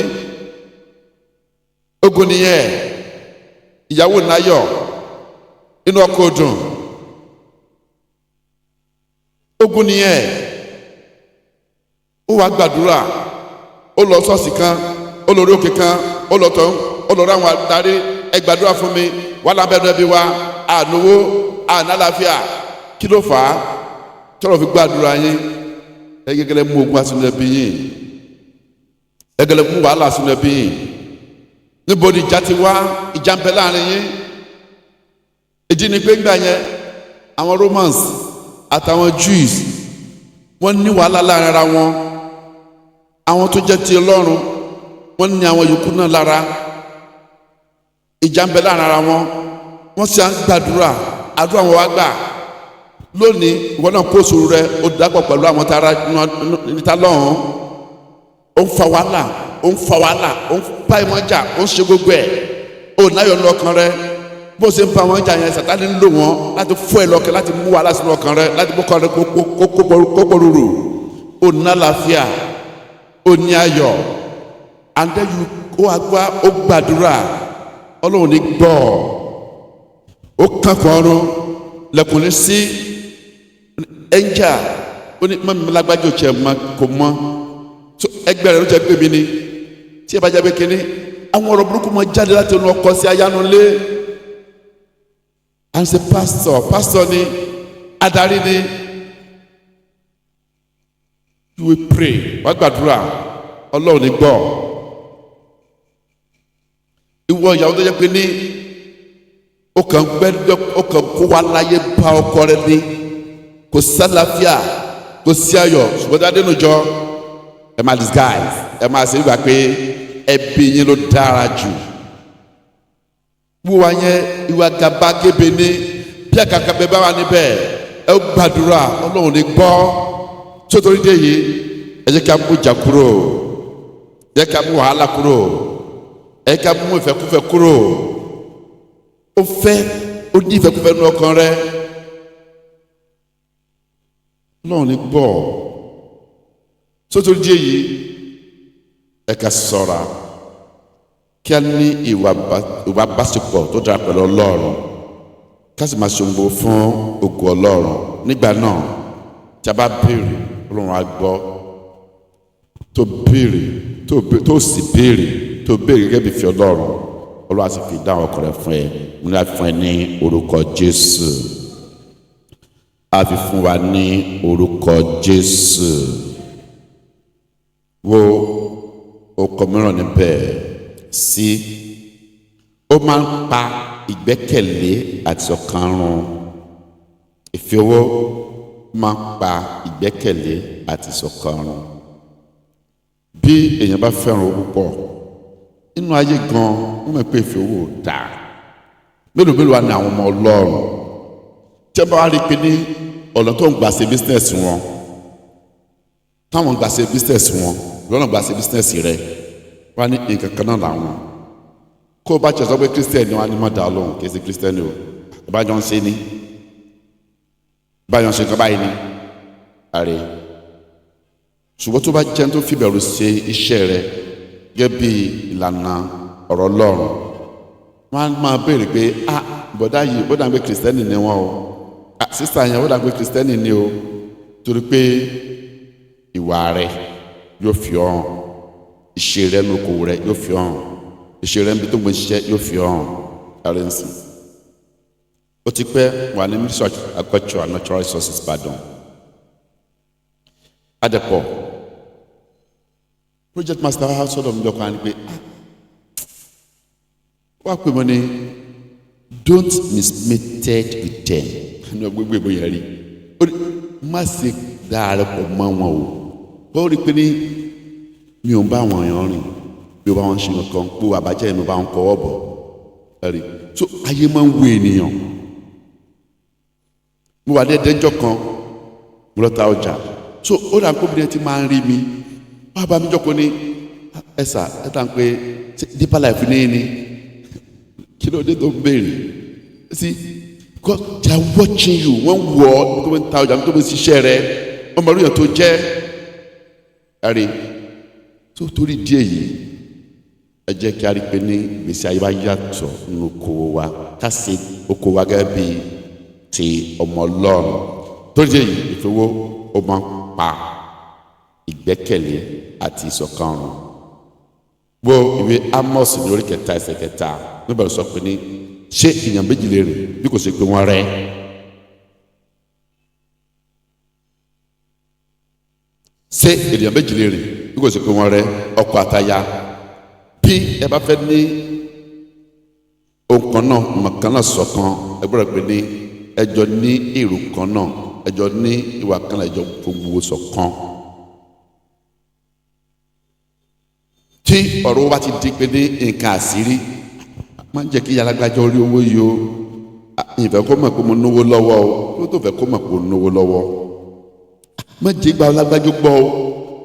ogun nìyẹn. ìyàwó náyọ̀ inú ọkọ dùn, ogun nìyẹn. ó wàá gbàdúrà, ó lọ ṣọ́ọ̀ṣì kan, ó lọ orí òkè kan, ó lọ tán, ó lọ ráwọn adarí, ẹ gbàdúrà fún mi, wà lábẹ́nu ẹbí wa, ànáwó ànálàáfíà. kí ló fà á tọ́lọ̀ fi gbàdúrà yín? ẹ gẹ́gẹ́ mú ogun àsínú ẹbí yín, ẹ gẹ́gẹ́ mú wàhálà àsínú ẹbí yín. níbo ni ìjà ti wá? ìjà ń bẹ láàrin yín. ìdí ni pé ńgbà yẹn àwọn Romans àtàwọn Jews wọ́n ní wàhálà láàrin ara wọn. àwọn tó jẹ́ ti Ọlọ́run wọ́n ní àwọn yòókù náà lára. ìjà ń bẹ láàrin ara wọn, wọ́n sì ń gbàdúrà, àdúrà wọn wá gbà. lónìí ìwọ náà kó sùúrù rẹ, ó dàpọ̀ pẹ̀lú àwọn tara níta lọ́hùn-ún. ó ń fa wàhálà, ó ń bá ìmọ̀ jà, ó ń ṣe gbogbo ẹ̀. ó náyọ̀ lọ́kàn rẹ, bó ṣe ń bá wọn jà yẹn Sátánì ń lò wọ́n láti fọ́ ẹ lọ́kàn, láti mú wàhálà sínú ọkàn rẹ, láti bọ́kàn rẹ kókó rúru. ó ní àlàáfíà, ó ní ayọ̀, àndẹ́yù ó agbá, ó gbàdúrà, Ọlọ́run ní gbọ́. ó kankun ọrùn lẹ́kùn ní sí ẹnjà, ó ní mọ́mí lágbájá òkè kò mọ́ ẹgbẹ́ rẹ̀ ló jẹ́ pé mi ni. tí ẹ bá jábẹ́ kínní àwọn ọ̀rọ̀ burúkú máa jáde láti inú ọkọ sí ayánulé. à ń ṣe pásítọ̀ ni adarí ni. you will pray, wá gbàdúrà, Ọlọ́run ní gbọ́. ìwọ ìyàwó tó jẹ́ pé ní ó kàn kó wa láyé bá ọkọ rẹ ní, kò sálàáfíà, kò sí ayọ̀, ṣùgbọ́n dáadé nù jọ ẹ máa disguise, ẹ máa ṣe nígbà pé ẹbí yín ló dára jù. wíwá yẹn ìwà gàbàgebè ní bí àkàkàbẹ bá wà níbẹ̀ ẹ ó gbàdúrà, Ọlọ́run ní gbọ́. sótórí dé yìí ẹ jẹ́ ká mú ìjà kúrò, ẹ jẹ́ ká mú wàhálà kúrò, ẹ jẹ́ ká mú ìfẹ́kúfẹ́ kúrò. ó fẹ́, ó ní ìfẹ́kúfẹ́ nínú ọkàn rẹ, Ọlọ́run ní gbọ́. sótórí dé yìí ẹ ká ṣọ́ra kí a ní ìwà báṣepọ̀ tó dára pẹ̀lú Ọlọ́run, ká sì máa ṣe ohun gbogbo fún ògo Ọlọ́run. nígbà náà tí a bá béèrè Ọlọ́run á gbọ́. tó béèrè tó sì béèrè tó béèrè gẹ́gẹ́ bí fi Ọlọ́run Olúwa sì fi dáhùn ọkàn rẹ fún ẹ. Mo ní a fi fún ẹ ní orúkọ Jésù. A fi fún wa ní orúkọ Jésù. Wo ọkọ̀ mìíràn níbẹ̀ sí. Ó máa ń pa ìgbẹ́kẹ̀lé àti ọkàn run. Ìfẹ́ owó máa ń pa ìgbẹ́kẹ̀lé àti ìṣọ̀kan run. Bí èèyàn bá fẹ́ràn owó púpọ̀ nínú ayé gan, wọ́n mọ̀ pé ìfẹ́ owó dáa. Mélòó mélòó wà ní àwọn ọmọ Ọlọ́run tí wọ́n bá wá rí i pé ní ọ̀nà tó ń gbà ṣe bísínẹ́sì wọn, táwọn ń gbà ṣe bísínẹ́sì wọn lọ́nà gbà ṣe bísínẹ́sì rẹ̀, wọ́n á ní nǹkan kan náà làwọn. Kó o bá jẹ́ sọ pé kírísítẹ́nì wọn á ní mọ̀dà Ọlọ́run kì í ṣe kírísítẹ́nì o. Ìbájọ́ ń ṣe ní báyọ̀ ń ṣe nǹkan báyìí ní ààrẹ. Ṣùgbọ́n tó bá jẹ́ tó fìbẹ̀rù ṣe iṣẹ́ rẹ̀ gẹ́gẹ́ bí ìlànà ọ̀rọ̀ Ọlọ́run, wọ́n á máa béèrè pé bọ̀dá yìí ó dàgbé kìrìsìtẹ́nì ni wọ́n o, sísá yẹn ó dàgbé kìrìsìtẹ́nì ni o, torí pé ìwà rẹ̀ yóò fi hàn, ìṣe rẹ̀ ní okòwò rẹ̀ yóò fi hàn, ìṣe rẹ̀ níbi tó gbé ṣiṣẹ́ yóò fi hàn. ààrẹ ń sìn. Ó ti pẹ́ wà ní Ministry of Agriculture and Natural Resources Ìbàdàn. Adẹ́pọ̀ project master wa sọ́dọ̀ mi lọ́kàn ni pé wá pè mọ́ ni don't mismated with them. Ní ọgbẹ́gbẹ́ ìbò yẹn rí ó ní má ṣe darapọ̀ mọ́ wọn o. Ó rí i pé ní mi ò bá wọn yàn rìn, mi ò bá wọn ṣe nǹkan pé àbájá yẹn mi ò bá wọn kọ́wọ́ bọ̀ ẹ̀rí. So ayé máa ń wo ènìyàn. Mo wà ní ẹ̀dẹ́jọ́ kan mo lọ ta ọjà, so ó dà kó obìnrin ti máa ń rí mi, wọ́n bá mi jókòó ní ẹ̀sà ẹ̀ta ń pé Deeper Life ní kí ló dé tó ń béèrè sí, because they are watching you. Wọ́n wọ̀ ọ́ tó ń ta ọjà tó ń ṣiṣẹ́ rẹ̀, wọ́n mọ̀ lóyún tó jẹ́ ẹ̀rí. tó torí díẹ̀ yìí ẹ jẹ́ kí a rí pé ní gbèsè ayé wa yàtọ̀ nínú okòwò wa, ká ṣe okòwò wa gẹ́gẹ́ bí ti ọmọ Ọlọ́run. Torí díẹ̀ yìí ìfowó ó máa ń pa ìgbẹ́kẹ̀lé àti ìṣọ̀kan run. Wo ìwé Amos ní orí 3 ẹsẹ̀ 3 níbẹ̀ ló sọ pé ní ṣé èèyàn méjì lè rìn bí kò ṣe pé wọ́n rẹ́? Ṣé èèyàn méjì lè rìn bí kò ṣe pé wọ́n rẹ́? Ọkọ àtaya, bí ẹ bá fẹ́ ní ohun kan náà mọ̀kan náà ṣọ̀kan, ẹ gbọ́dọ̀ pé ní ẹjọ́ ní èrò kan náà, ẹjọ́ ní ìwà kan náà, ẹjọ́ gbogbo ṣọ̀kan. Tí ọ̀rọ̀ wa ti di pé ní nǹkan àṣírí, máa ń jẹ́ kí alágbájá orí owó yìí o, ìfẹ́ kó mọ̀ pé mo náwó lọ́wọ́ o, yóò tó fẹ́ kó mọ̀ pé mo náwó lọ́wọ́. Má jẹ́ gba alágbájá gbọ́ o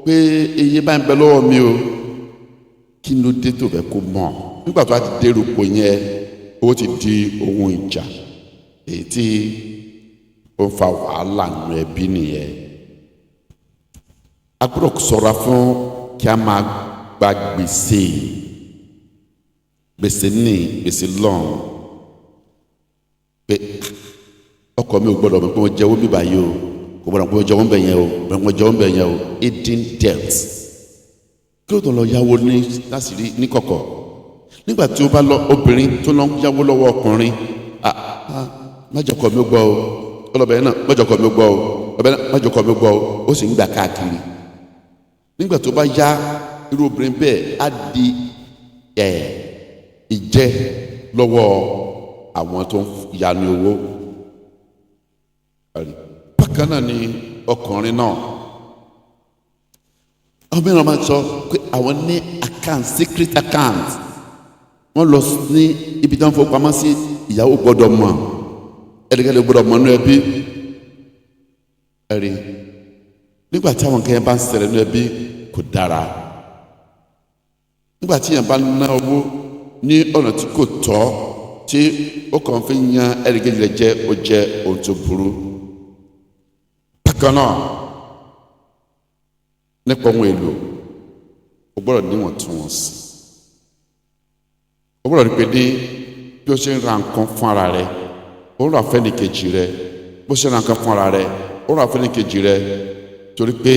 pé iye bá ń bẹ lọ́wọ́ mi o, kí ló dé tó fẹ́ kó mọ̀? Nígbà tó a ti dérò pò yẹn, owó ti di ohun ìjà, èyí tí ó ń fa wàhálà nínú ẹbí nìyẹn. A gbọ́dọ̀ ṣọ́ra fún kí a máa gba gbèsè ní gbèsè lọ́n pé ọkọ mi ò gbọ́dọ̀ mọ̀ pé wọ́n jẹ́wọ́ bíbá yìí o, kò gbọ́dọ̀ pé wọ́n jẹ́wọ́ bẹ̀ yẹn o, wọ́n jẹ́wọ́ bẹ̀ yẹn o. Hidden debt. Kí ló tó lọ yáwó ní láṣìírí ní kọ̀kọ̀? Nígbà tí ó bá lọ obìnrin tó lọ yáwó lọ́wọ́ ọkùnrin, májọkọ mi gbọ́ o, ọlọ́bẹ̀ náà májọkọ mi gbọ́ o, ọbẹ̀ náà májọkọ mi gbọ́ o, ó sì ń gbà káàkiri. Nígbà tó bá yá irú obìnrin bẹ́ẹ̀ á di ìjẹ lọ́wọ́ àwọn tó ń ya ní owó. Bákan náà ni ọkùnrin náà, àwọn mìíràn máa ń sọ pé àwọn ní account, secret account, wọ́n lọ ní ibi tí wọ́n fowó pamọ́ sí, ìyàwó gbọ́dọ̀ mọ̀, ẹ̀ẹ́dẹ́gẹ́dẹ́ gbọ́dọ̀ mọ̀ nínú ẹbí. ẹ̀rí nígbà tí àwọn kẹ́yìn bá ń ṣẹlẹ̀ nínú ẹbí kò dára. Nígbà tí yẹn bá ná owó ní ọ̀nà tí kò tọ́, tí ó kàn fi yan ẹ̀ẹ́dẹ́gẹ́dẹ́ rẹ̀ jẹ́, ó jẹ́ ohun tó burú. Bákan náà nípa ohun èlò, o gbọ́dọ̀ níwọ̀ntúnwọ̀nsì. O gbọ́dọ̀ rí pé ní bí o ṣe ń ra nǹkan fún ara rẹ, o ń ra fẹ́ni kejì rẹ. Bó ṣe ń ra nǹkan fún ara rẹ, o ń ra fẹ́ni kejì rẹ, torí pé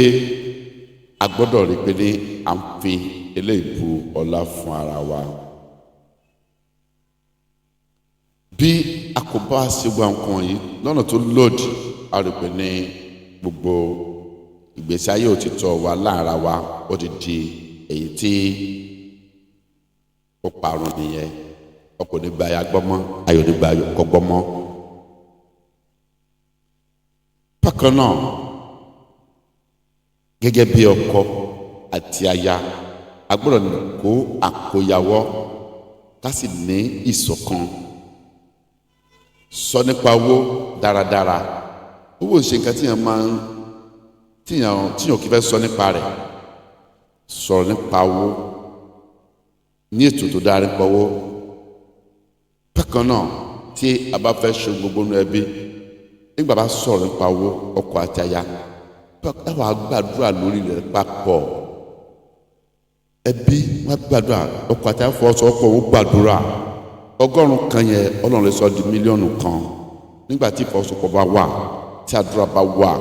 a gbọ́dọ̀ rí pé ní à ń fi eléyìí bu ọlá fún ara wa. bí a kò bá ṣe gba nǹkan yìí lọ́nà tó lòdì a rò pé ní gbogbo ìgbésí ayé òtítọ́ wa láàárọ̀ wa ó ti di èyí tí ó parun nìyẹn. Ọkọ̀ nígbà ayé agbọ́mọ́ ayọ̀ nígbà ayọ̀ kọ́gbọ́mọ́. Bákan náà gẹ́gẹ́ bí ọkọ àti aya a gbọ́dọ̀ kó àkóyawọ́ ká sì ní ìṣọ̀kan. Sọ nípa owó dáradára. Owó ṣe nǹkan tíyàn kì í fẹ́ sọ nípa rẹ̀. Sọ̀rọ̀ nípa owó ní ètò tó dára nípa owó. Bákan náà tí a bá fẹ́ ṣe gbogbo nínú ẹbí nígbà bá sọ̀rọ̀ nípa owó ọkọ àti aya táwa gbàdúrà lórí rẹ̀ papọ̀. Ẹbí wọn gbàdúrà ọkọ àti aya fọwọ́sowọ́pọ̀ wọn gbàdúrà 100 kan yẹn Ọlọ́run lè sọ di mílíọ̀nù kan nígbà tí ìfọwọ́sowọ́pọ̀ bá wà tí àdúrà bá wà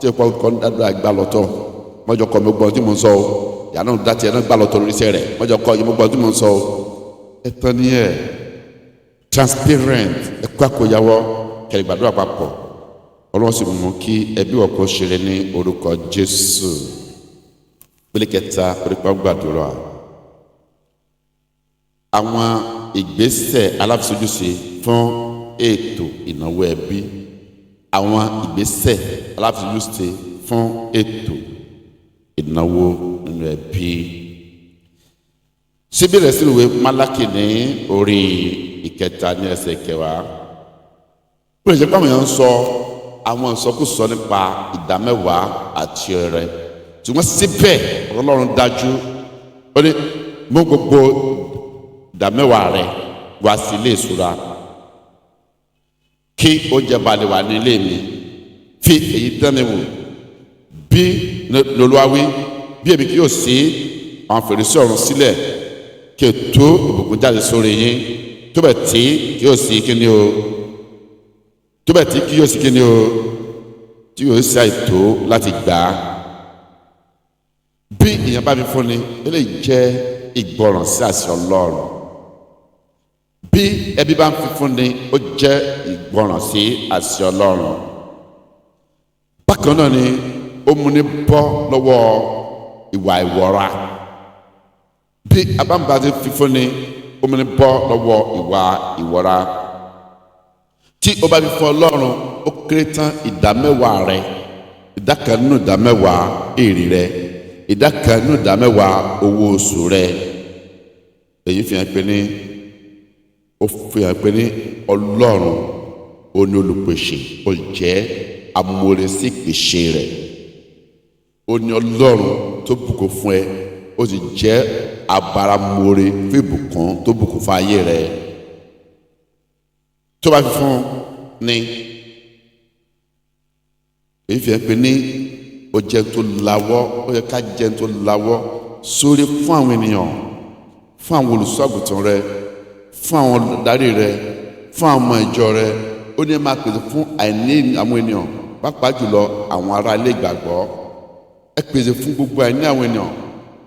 tí ọ̀pọ̀ kan dádúrà gbà lọ́tọ̀ mọ́jọ kọ́ mi gbọ́n tí mo ń sọ o yàrá náà dátì ẹ̀ náà gbà lọ́tọ̀ lórí iṣẹ́ rẹ̀ mọ́jọ kọ́ yìí mo gbọ́n tí mo ń sọ o. Ẹ̀tọ́ ni ẹ̀ transparent ẹ̀kọ́ àkóyawọ́ kẹ̀lẹ́ gbàdúrà papọ̀ Ọlọ́run sì mú kí ẹbí ọkọ ṣeré ní orúkọ Jésù. Pélé kẹta orípa gbàdúrà àwọn ìgbésẹ̀ aláfisójúṣe fún ètò ìnáwó ẹbí. Àwọn ìgbésẹ̀ aláfisójúṣe fún ètò ìnáwó nínú ẹbí. Síbí rẹ̀ sí ìwé Málákì ní orí 3 ní ẹsẹ̀ 10. Ó lè jẹ́ pé àwọn èèyàn ń sọ àwọn ìsọkúsọ nípa ìdámẹ́wàá àti ọrẹ ṣùgbọ́n síbẹ̀ Ọlọ́run dájú ó ní mú gbogbo ìdámẹ́wàá rẹ wá sí ilé ìṣúra kí oúnjẹ bá lè wà ní ilé mi fi èyí dánni wò bí lolúwawí bí èmi kì yóò sí àwọn fèrèsé ọ̀run sílẹ̀ kí o tó ìbùkún jáde sórí yín tó bẹ̀ tí kì yóò sí kíni o tó bẹ̀ tí kì yóò sí kíni o tí yóò sí àìtó láti gbà á. Bí èèyàn bá mi fún ni eléyìí jẹ́ ìgbọràn sí àṣẹ Ọlọ́run. Bí ẹbí bá ń fi fún ni ó jẹ́ ìgbọràn sí àṣẹ Ọlọ́run. Bákan náà ni ó mú ní bọ́ lọ́wọ́ ìwà ìwọra. Bí abáǹbá ti fi fún ni ó mú ní bọ́ lọ́wọ́ ìwà ìwọra. Tí o bá fi fún Ọlọ́run ó kéré tán ìdámẹ́wàá rẹ, ìdákan nínú ìdámẹ́wàá èrè rẹ, ìdákan nínú ìdámẹ́wàá owó oṣù rẹ. Èyí fi hàn pé ní Ọlọ́run ó ní olùpèsè, ó jẹ́ amóore sí ìpèsè rẹ̀. Ó ní Ọlọ́run tó bùkún fún ẹ, ó sì jẹ́ abáramóore fún ìbùkún tó bùkún fún ayé rẹ. Tó bá fi fún ni èyí fi hàn pé ní ó jẹ́ tó lawọ́, ó yẹ ká jẹ́ tó lawọ́ sórí fún àwọn ènìyàn, fún àwọn olùṣọ́-àgùntàn rẹ, fún àwọn olùdarí rẹ, fún àwọn ọmọ ìjọ rẹ. Ó ní máa pèsè fún àìní àwọn ènìyàn pàápàá jùlọ àwọn ará ilé ìgbàgbọ́. Ẹ pèsè fún gbogbo àìní àwọn ènìyàn,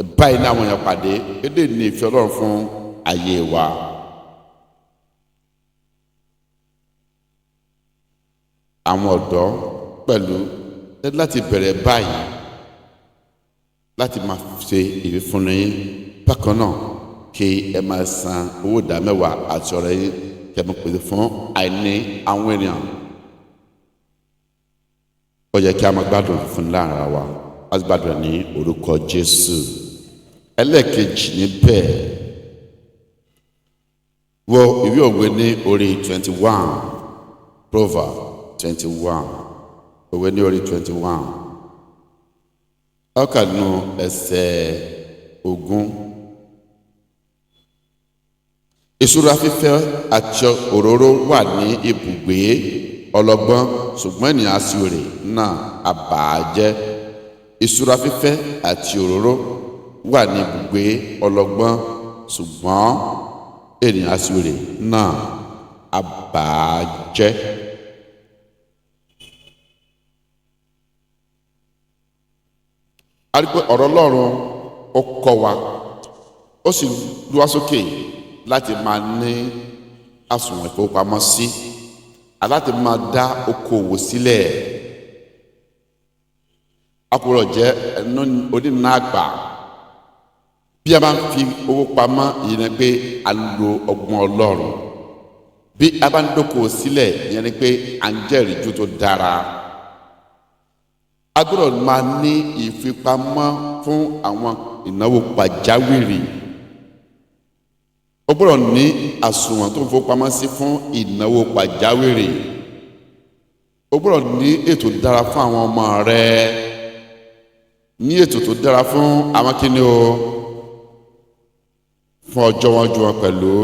ẹ bá àìní àwọn èèyàn pàdé. Èdè ní ìfẹ́ Ọlọ́run fún ayé wa. Àwọn ọ̀dọ́ pẹ̀lú láti bẹ̀rẹ̀ báyìí láti máa ṣe ìfifúnni yín. Bákan náà kí ẹ máa san owó ìdámẹ́wàá àti ọrẹ yín kí ẹ máa pèsè fún àìní àwọn ènìyàn. Ó yẹ kí a máa gbádùn fún láàrin ara wa láti gbádùn ní orúkọ Jésù. Ẹlẹ́ẹ̀kejì níbẹ̀ wo ìwé òwe ní orí 21 Proverbs 21 òwe ní orí 21 ọkà nù ẹsẹ̀ 20. Ìṣúra fífẹ́ àti òróró wà ní ibùgbé ọlọ́gbọ́n ṣùgbọ́n ènìyàn aṣiwèrè náà á bà á jẹ́. Ìṣúra fífẹ́ àti òróró wà ní ibùgbé ọlọ́gbọ́n ṣùgbọ́n ènìyàn aṣiwèrè náà á bà á jẹ́. A rí pé ọ̀rọ̀ Ọlọ́run ó kọ́ wa ó sì lu wá sókè láti máa ní àsùnwọ̀n ìfowópamọ́sí aláti máa dá okòwò sílẹ̀. A kò gbọdọ̀ jẹ́ onínà àgbà. Bí a bá ń fi owó pamọ́, ìyẹn ni pé a lo ọgbọ́n Ọlọ́run. Bí a bá ń dókòwò sílẹ̀, ìyẹn ni pé à ń jẹ́ ìríjú tó dára. A gbọdọ̀ máa ní ìfipamọ́ fún àwọn ìnáwó pàjáwìrì. O gbọdọ̀ ní àsùnwọ̀n tó ń fowópamọ́ sí fún ìnáwó pàjáwìrì. O gbọdọ̀ ní ètò dára fún àwọn ọmọ rẹ. Ní ètò tó dára fún àwọn kíni o, fún ọjọ́ iwájú wọn pẹ̀lú.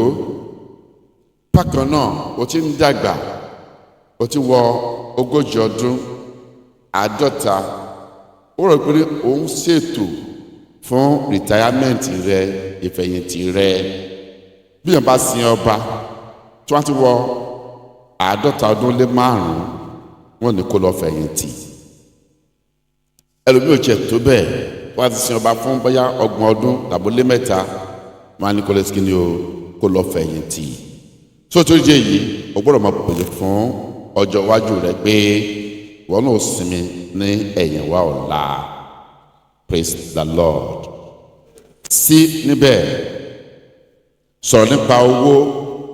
Bákan náà, o ti ń dàgbà, o ti wọ 40 ọdún, 50. Ó rò pé o ń ṣètò fún rìtáyámẹ́ǹtì rẹ, ìfẹ̀yìntì rẹ. Bí wọ́n bá sin ọba tí wọ́n ti wọ 50 ọdún lé 5, wọ́n ní kó lọ fẹ̀yìntì. Ẹlòmíì ò tiẹ̀ tó bẹ́ẹ̀, wọ́n ti sin ọba fún bóyá 30 ọdún tàbí lé 3, wọ́n á ní kó lọ sí kíni o, kó lọ fẹ̀yìntì. Tó tó jẹ́ yìí, o gbọ́dọ̀ máa pèlè fún ọjọ́ iwájú rẹ pé wọ́n náà sinmi ní ẹ̀yìn wa ọ̀la. Praise the Lord. Sí níbẹ̀, sọ̀rọ̀ nípa owó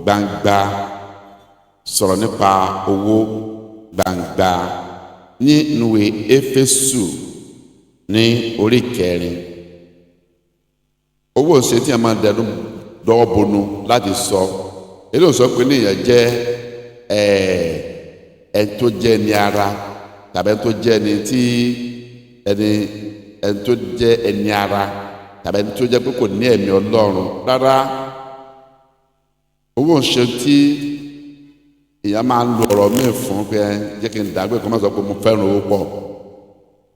gbangba. Sọ̀rọ̀ nípa owó gbangba nínú ìwé Éfésù ní orí 4. Owó ṣe tí a máa dẹnu dọ́wọ́ bonu láti sọ. Èló sọ pé níyẹn jẹ́ ẹni tó jẹ́ ẹni ara tàbí ẹni tó jẹ́ ẹni tí ẹni tó jẹ́ ẹni ara tàbí ẹni tó jẹ́ pé kò ní ẹ̀mí Ọlọ́run rárá. Owó ṣe tí èèyàn máa ń lo ọ̀rọ̀ míì fún pé jẹ́ kí n dàgbé kó má sọ pé mo fẹ́ràn owó pọ̀.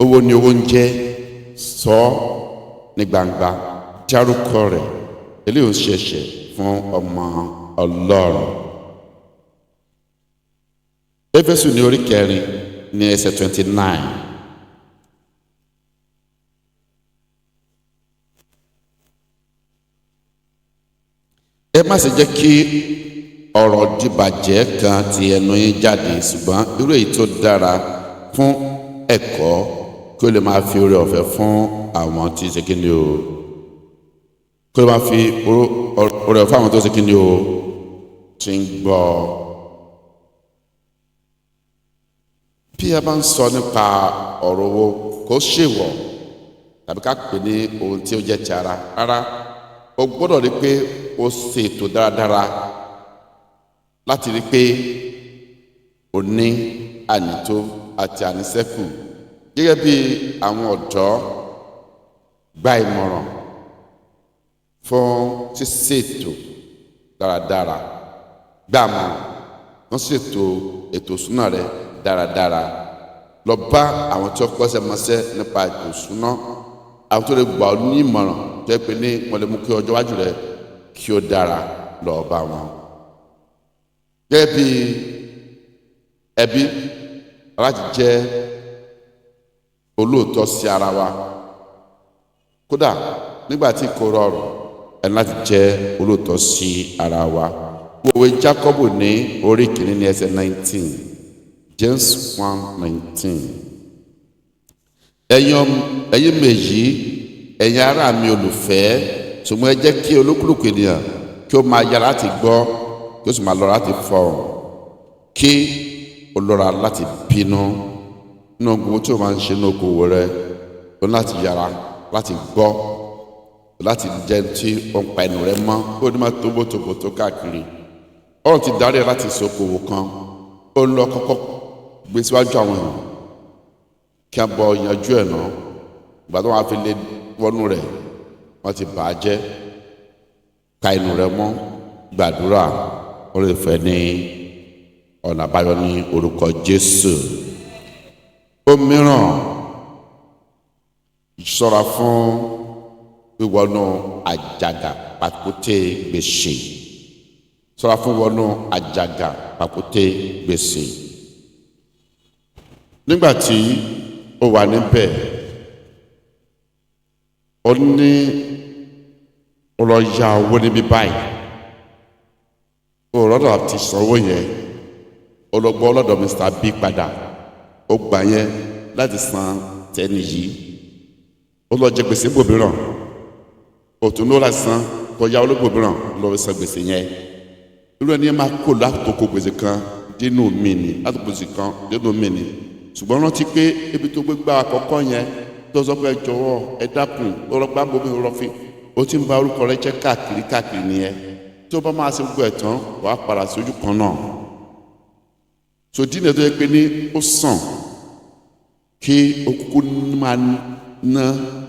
Owó ni owó ń jẹ́, sọ ní gbangba, dárúkọ rẹ̀. Eléyìí ò ṣẹ̀ṣẹ̀ fún ọmọ Ọlọ́run. Éfésù ní orí 4 ní ẹsẹ̀ 29. Ẹ má ṣe jẹ́ kí ọ̀rọ̀ dìbàjẹ́ kan ti ẹnu yín jáde, ṣùgbọ́n irú èyí tó dára fún ẹ̀kọ́ kí ó lè máa fi oore ọ̀fẹ́ fún àwọn tí ṣe kíni o, kí ó lè máa fi oore ọ̀fẹ́ àwọn tó ṣe kíni o ti ń gbọ́. Bí a bá ń sọ nípa ọ̀rọ̀ owó, kò ṣèwọ̀ tàbí ká pè ní ohun tí ó jẹ́ ti ara rárá. O gbọ́dọ̀ rí pé o ṣètò dáradára láti rí pé o ní ànító àti àníṣẹ́kù. Gẹ́gẹ́ bí àwọn ọ̀dọ́, gba ìmọ̀ràn fún ṣíṣètò dáradára. Gba àmọ̀ràn wọ́n ṣètò ètò ìṣúná rẹ dáradára. Lọ bá àwọn tí ó kọ́ṣẹ́ mọṣẹ́ nípa ètò ìṣúná, àwọn tó lè gbà ọ́ ní ìmọ̀ràn tó yẹ pé ní wọ́n lè mú kí ọjọ́ iwájú rẹ kí ó dára. Lọ bá wọn. Gẹ́gẹ́ bí ẹbí, láti jẹ́ olóòótọ́ sí ara wa. Kódà nígbà tí kò rọrùn, ẹni láti jẹ́ olóòótọ́ sí ara wa. Ìwé Jákọ́bù ní orí 1 ní ẹsẹ̀ 19. James 1:19. Ẹ̀yin méjì, ẹ̀yin ará mi olùfẹ́, ṣùgbọ́n ẹ jẹ́ kí olúkúlùkù ènìyàn kí ó máa yára láti gbọ́, kí ó sì máa lọ́ra láti fọhùn, kí ó lọ́ra láti bínú. Nínú gbogbo tí o máa ń ṣe ní okòwò rẹ, o ní láti yára láti gbọ́, láti jẹ́ tí ó ń pa ẹnu rẹ mọ́, ó ní máa tóbótóbótó káàkiri. Ọ̀run ti darí ẹ láti ṣe okòwò kan, ó ń lọ kọ́kọ́ gbé síwájú àwọn èèyàn kí a bọ yanjú ẹ̀ náà. Ìgbà tó wọn á fi lé wọnú rẹ̀, wọ́n ti bà á jẹ́. Ka inú rẹ mọ́, gbàdúrà, ó lè fẹ́ ní ọ̀nà àbáyọ ní orúkọ Jésù. Ó mìíràn, ṣọ́ra fún wíwọnú àjàgà pàkúté gbèsè. Ṣọ́ra fún wọnú àjàgà pàkúté gbèsè. Nígbà tí ó wà níbẹ̀, ó ní ó lọ yá owó níbí báyìí. òrọ́dọ̀ àti sanwó yẹn ọlọ́gbọ́n ọlọ́dọ̀ Mr. B padà ó gbà yẹn láti san tẹ́ni yìí ó lọ jẹ gbèsè gbòmíràn òtún ló láti san kọjá olóògbòmíràn lọ san gbèsè yẹn irú ẹni yẹn máa kó látòkò gbèsè kan dínú mi ni látòkò gbèsè kan dínú mi ni ṣùgbọ́n rántí pé ibi tó gbégbá àkọ́kọ́ yẹn tó sọ pé jọ̀wọ́ ẹ dákun lọ́rọ́ gbá bomi rọ́fin ó ti ń ba orúkọ rẹ jẹ́ káàkiri nìyẹn tí ó bá máa ṣe gbogbo ẹ̀ tán wàá padà sí ojú kan náà so dínà tó yẹ pé ní ó sàn kí okùnkùn máa ná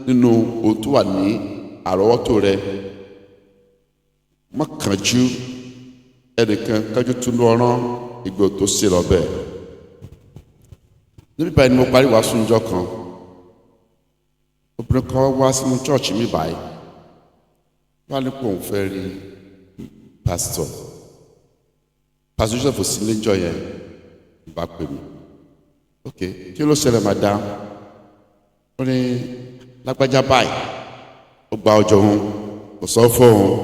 nínú ohun tó wà ní àrọ́wọ́tó rẹ má kánjú ẹnìkan kájú tún lọ rán ìgbò tó ṣe lọ bẹ́ẹ̀ níbi báyìí ni mo parí wàásù ńjọ́ kan obìnrin kan wá sínú chọ́ọ̀chì mi báyìí wá ní pé òun fẹ́ rí pásítọ̀ Joseph sí lẹ́jọ́ yẹn bá pè mí ok kí ló ṣẹlẹ̀ madam ó ní lágbájá báyìí ó gba ọjọ́ òun kò sọ fún òun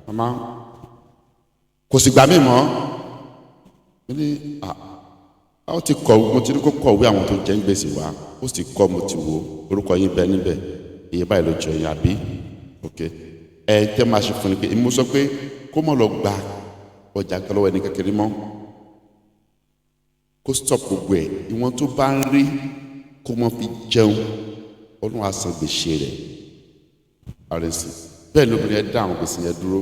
mama kò sì gbà mí mọ́ ó ní ó ti kọ̀ mo ti ní kó kọ̀wé àwọn tó jẹ́ ń gbèsè wá ó sì kọ́ mo ti wo orúkọ yín bẹ níbẹ̀ iye báyìí ló jẹ yín àbí ok ẹ tẹ́ máa ṣe fún ni pé èmi mo sọ pé kó mọ̀ lọ gba ọjà kan lọ́wọ́ ẹni kékeré mọ́ kó stop gbogbo ẹ̀ ìwọ̀n tó bá ń rí kó mọ̀ fi jẹun ọlọ́run á san gbèsè rẹ̀ àrẹ̀sì bẹ́ẹ̀ ni obìnrin ẹ̀ dá àwọn gbèsè yẹn dúró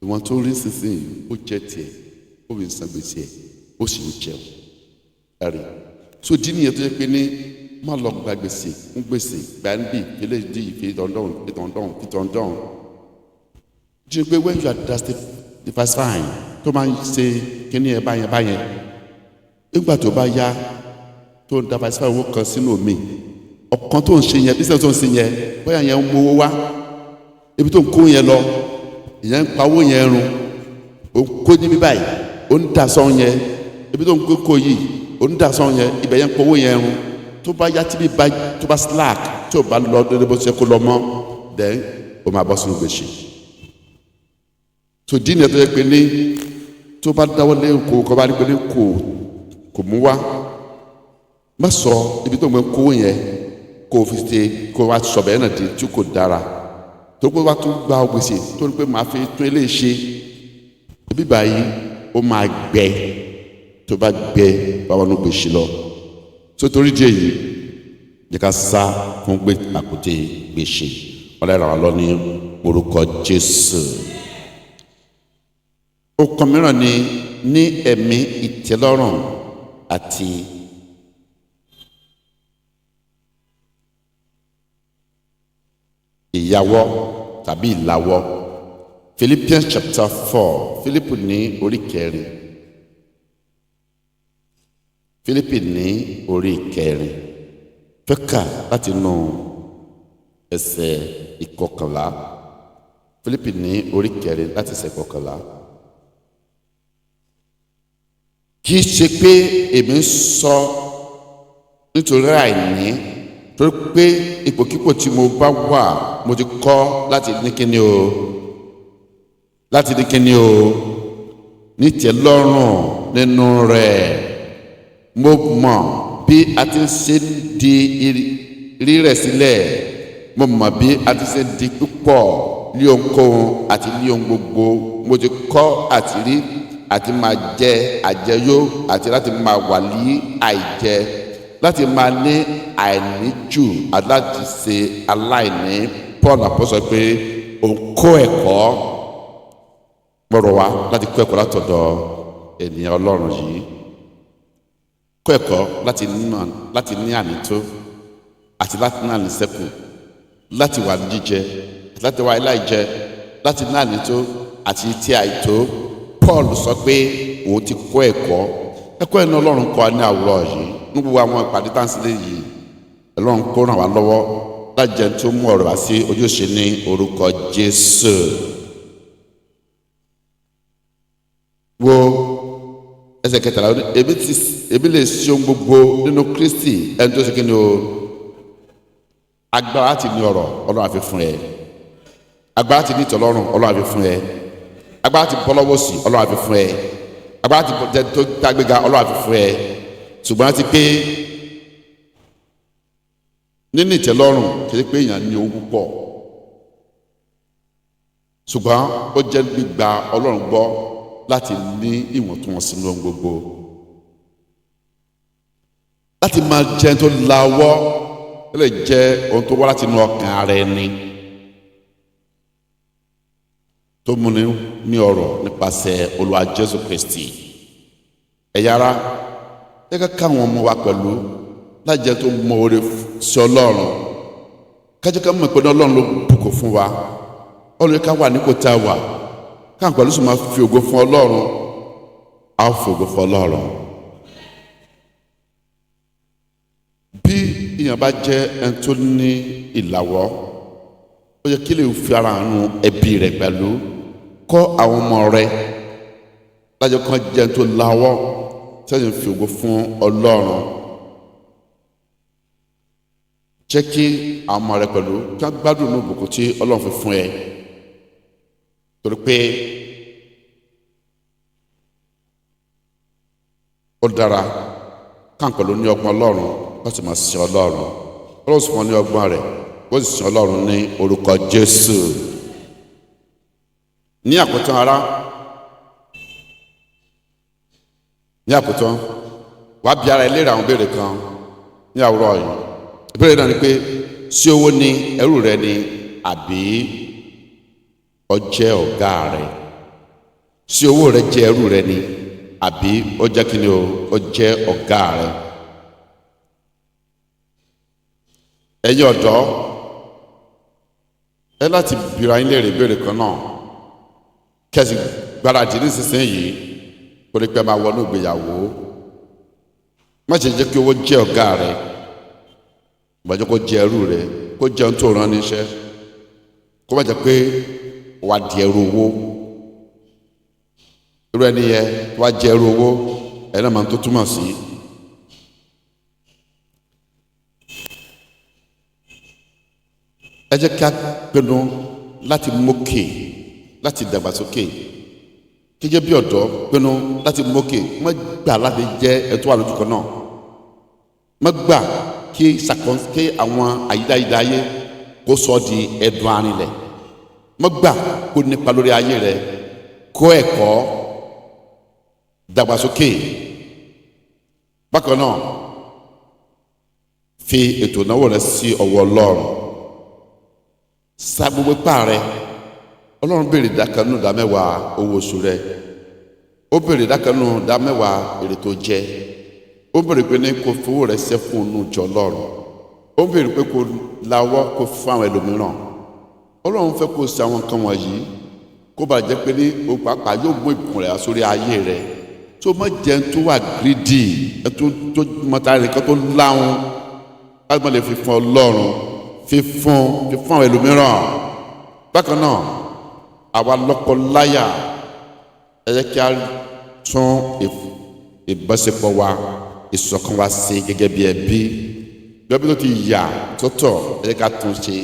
ìwọ̀n tó rí sísìn ó jẹ́ tiẹ̀ ó fi san gbèsè ẹ̀ ó sì ń jẹun ẹ̀rí so dín nìyẹn tó yẹ pé ní má lọ gba gbèsè ń gbèsè gbàǹdì fẹlẹ dì fìtọ̀ndọ̀n jí pé when you are diversifying tó máa ń ṣe kíní ẹ báyẹn nígbà tó bá yá tó ń diversify owó kan sínú omi ọ̀kan tó ń ṣe yẹn business tó ń ṣe yẹn bóyá yẹn ń mú owó wá ibi tó ń kó yẹn lọ ìyẹn ń pa owó yẹn run ó ń kó níbí báyìí ó ń dà sọ́n yẹn ibi tó ń kó yìí ó ń dà sọ́n yẹn ibẹ̀ yẹn ń pa owó yẹn run tó bá yá tí bí bá tó bá slack tó bá lọ lórí bó ṣe kó lọ mọ́ then ó máa bọ́ sínú gbèsè tó dín ní ẹ̀ tó yẹ pé ní tó bá dáwọ́ lé kó bá rí pé ní kò mú wá má sọ ibi tó ń gbé kówó yẹn kó o fi ṣe kó o wá sọ bẹ́ẹ̀ náà di tí kò dára tó pé wá tó gba gbèsè tó ní pé màá fi tó eléyìí ṣe ibi báyìí ó máa gbẹ tó bá gbẹ báwọn ló gbèsè lọ tó torí díẹ̀ yìí ní ká sá fún gbé àkùtè gbèsè ọlọ́run wa lọ ní orúkọ Jésù. Ọ̀kan mìíràn ni ní ẹ̀mí ìtẹ́lọ́rùn àti ìyàwọ́ tàbí ìlàwọ́. Philippians chapter 4 Philippi ní orí kẹrin Philippi ní orí kẹrin fẹ́kà láti nù ẹsẹ̀ ìkọkànlá Philippi ní orí kẹrin láti ẹsẹ̀ ìkọkànlá. Kì í ṣe pé èmi ń sọ nítorí àìní torí pé ipòkípò tí mo bá wà mo ti kọ́ láti ní kíni ní tẹ́lọ́rùn nínú rẹ̀. Mo mọ̀ bí a ti ń ṣe di rírẹ̀ sílẹ̀, mo mọ̀ bí a ti ṣe di púpọ̀ lé ohunkóhun àti lé ohun gbogbo. Mo ti kọ́ àti rí àti máa jẹ àjẹyó àti láti máa wà ní àìjẹ, láti máa ní àìní jù àti láti ṣe aláìní. Paul àpọ́sọ pé òun kọ́ ẹ̀kọ́ gbọ́dọ̀ wá láti kọ́ ẹ̀kọ́ látọ̀dọ̀ ènìyàn Ọlọ́run yìí, kọ́ ẹ̀kọ́ láti ní ànító àti láti ní àníṣẹ́kù, láti wà ní jíjẹ àti láti wà láìjẹ, láti ní ànító àti tí àìtó. Paul sọ pé òun ti kọ́ ẹ̀kọ́ ẹ̀nà Ọlọ́run kọ́ ní àwùrọ̀ yìí ní gbogbo àwọn ìpàdé táǹsílẹ̀ yìí. Ọlọ́run kó ràn wá lọ́wọ́ láti jẹ́ tó mú ọ̀rọ̀ wá sí ojúṣe ní orúkọ Jésù. Wo ẹsẹ̀ kẹtàlá, ebi lè ṣe ohun gbogbo nínú Kristi ẹni tó ṣe kí ni o agbára láti ní ọ̀rọ̀ Ọlọ́run àfi fún ẹ. agbára ti ní ìtọ́lọ́rùn Ọlọ́run á fi fún ẹ, agbára ti bọ́ lọ́wọ́ sí Ọlọ́run á fi fún ẹ, agbára ti tó dágbéga Ọlọ́run á fi fún ẹ. ṣùgbọ́n ti pé nínú ìtẹ́lọ́rùn kì í pé èèyàn ní owó púpọ̀, ṣùgbọ́n ó jẹ́ gbígba Ọlọ́run gbọ́ láti ní ìwọ̀ntúnwọ̀nsí ní ohun gbogbo, láti máa jẹ́ tó lawọ́ ó lè jẹ́ ohun tó wá láti inú ọkàn ara ẹni tó múni ní ọrọ̀ nípasẹ̀ Olúwa Jésù Kristi. ẹ̀yà ara ẹ ká káwọn ọmọ wa pẹ̀lú lájẹ́ tó mọ oore sí Ọlọ́run, kájọ́ ká mọ̀ pé Ọlọ́run ló bùkún fún wa, Ọlọ́run ká wà nípò tá a wà, káwọn pẹ̀lú sì máa fi ògo fún Ọlọ́run, a ó fi ògo fún Ọlọ́run. bí èèyàn bá jẹ́ ẹni tó ní ìlàwọ́, ó yẹ kí lè fi ara hàn ẹbí rẹ̀ pẹ̀lú, kọ́ àwọn ọmọ rẹ̀ lájọ́ kan jẹ́ ẹni tó láwọ́ tẹ́lẹ̀ fi ògo fún Ọlọ́run. jẹ́ kí àwọn ọmọ rẹ̀ pẹ̀lú kí wọ́n gbádùn ní ìbùkún tí Ọlọ́run fi fún ẹ, torí pé ó dára káwọn pẹ̀lú ní ọgbọ́n Ọlọ́run láti máa sin Ọlọ́run. Ọlọ́run sì fún ọ ní ọgbọ́n rẹ̀, ó sì sin Ọlọ́run ní orúkọ Jésù. ní àkótán ará, ní àkótán wàá bi ara ẹ léèrè àwọn ìbéèrè kan ní àwòrán yìí. ìbéèrè náà ni pé ṣé owó ni ẹrú rẹ ni àbí ó jẹ́ ọ̀gá rẹ? ṣé owó rẹ jẹ́ ẹrú rẹ ni àbí ó jẹ́ kí ni ó jẹ́ ọ̀gá rẹ? ẹ̀yin ọ̀dọ́ ẹ láti bira yín léèrè ìbéèrè kan náà, kẹ́sì gbáradì nísinsìnyí kó lè pẹ́ máa wọnú ìgbéyàwó. má ṣe jẹ́ kí owó jẹ́ ọ̀gá rẹ, ìbàjẹ́ kó jẹ́ ẹrú rẹ, kó jẹ́ ohun tó rán níṣẹ́, kó má jẹ́ pé wàá di ẹrú owó. irú ẹni yẹ wàá jẹ́ ẹrú owó, ẹ̀ náà máa tó túmọ̀ sí. ẹ jẹ́ ká pinnu láti mókè, láti dàgbàsókè. gẹ́gẹ́ bí ọ̀dọ́ pinnu láti mókè. má gbà láti jẹ́ ẹ̀tọ́ wà lójú kan náà. má gbà kí àwọn àyídáyídá ayé kó sọ ọ́ di ẹ̀dùn arinlẹ̀. má gbà kó nípa lórí ayé rẹ. kọ́ ẹ̀kọ́, dàgbàsókè. bákan náà fi ètò ìnáwó rẹ sí ọwọ́ Ọlọ́run. sa gbogbo ipá rẹ. Ọlọ́run béèrè ìdákanú ìdá mẹ́wàá owó oṣù rẹ. ó béèrè ìdákanú ìdá mẹ́wàá èrè tó jẹ. ó béèrè pé ní kó fowó rẹ ṣẹ́ fún inú ìjọ Ọlọ́run. ó béèrè pé kó lawọ́ kó fún àwọn ẹlòmíràn. Ọlọ́run fẹ́ kó ṣe àwọn nǹkan wọ̀nyí kó bàa jẹ́ pé ní o pàápàá yóò mú ìbùkún rẹ sórí ayé rẹ. tó má jẹ́ tó wà gírídì tó mọ̀tà rẹ̀ kó tó láwọn láti má lè fi fún Ọlọ́run, fífún àwọn ẹlòmíràn. bákan náà àwa lọ́kọ-láyà ẹ jẹ́ kí a tún ìbáṣepọ̀ wa, ìṣọ̀kan wa ṣe gẹ́gẹ́ bí ẹbí. bí tó ti yà tọ́tọ̀ ẹ jẹ́ ká tún ṣe.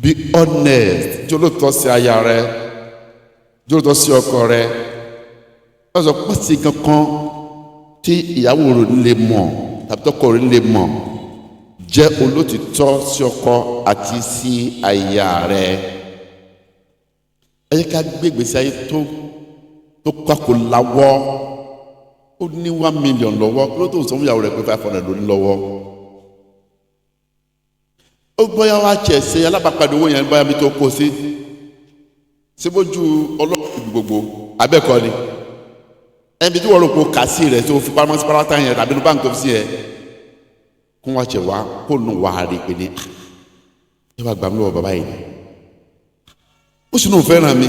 be honest, jẹ́ olóòótọ́ sí aya rẹ, jẹ́ olóòótọ́ sí ọkọ rẹ. wọ́n sọ pé sí kankan tí ìyàwó rẹ lè mọ̀ tàbí tọkọ rẹ lè mọ̀. jẹ́ olótìtọ́ sí ọkọ àti sí aya rẹ. ẹ jẹ́ ká gbé ìgbésí ayé tó kọ́kọ́ láwọ́. ó ní 1 million lọ́wọ́ kí ló tó sọ fún ìyàwó rẹ pé 500 ló ní lọ́wọ́. ó bóyá wá tiẹ̀ ṣe alábàápàdé owó yẹn bóyá mi tó kó sí síbójú Ọlọ́run gbogbo abẹ́kọ̀ ni. ẹni tí wọ́n rò pé kà sí rẹ̀ tó fi pamọ́ sí pátá yẹn tàbí ní báńkì tó fi sí ẹ kó wá tiẹ̀ wá kó nù wá rí pé ní ẹ bá gbà mí lọ́wọ́ bàbá yìí ó sì náà fẹ́ràn mi.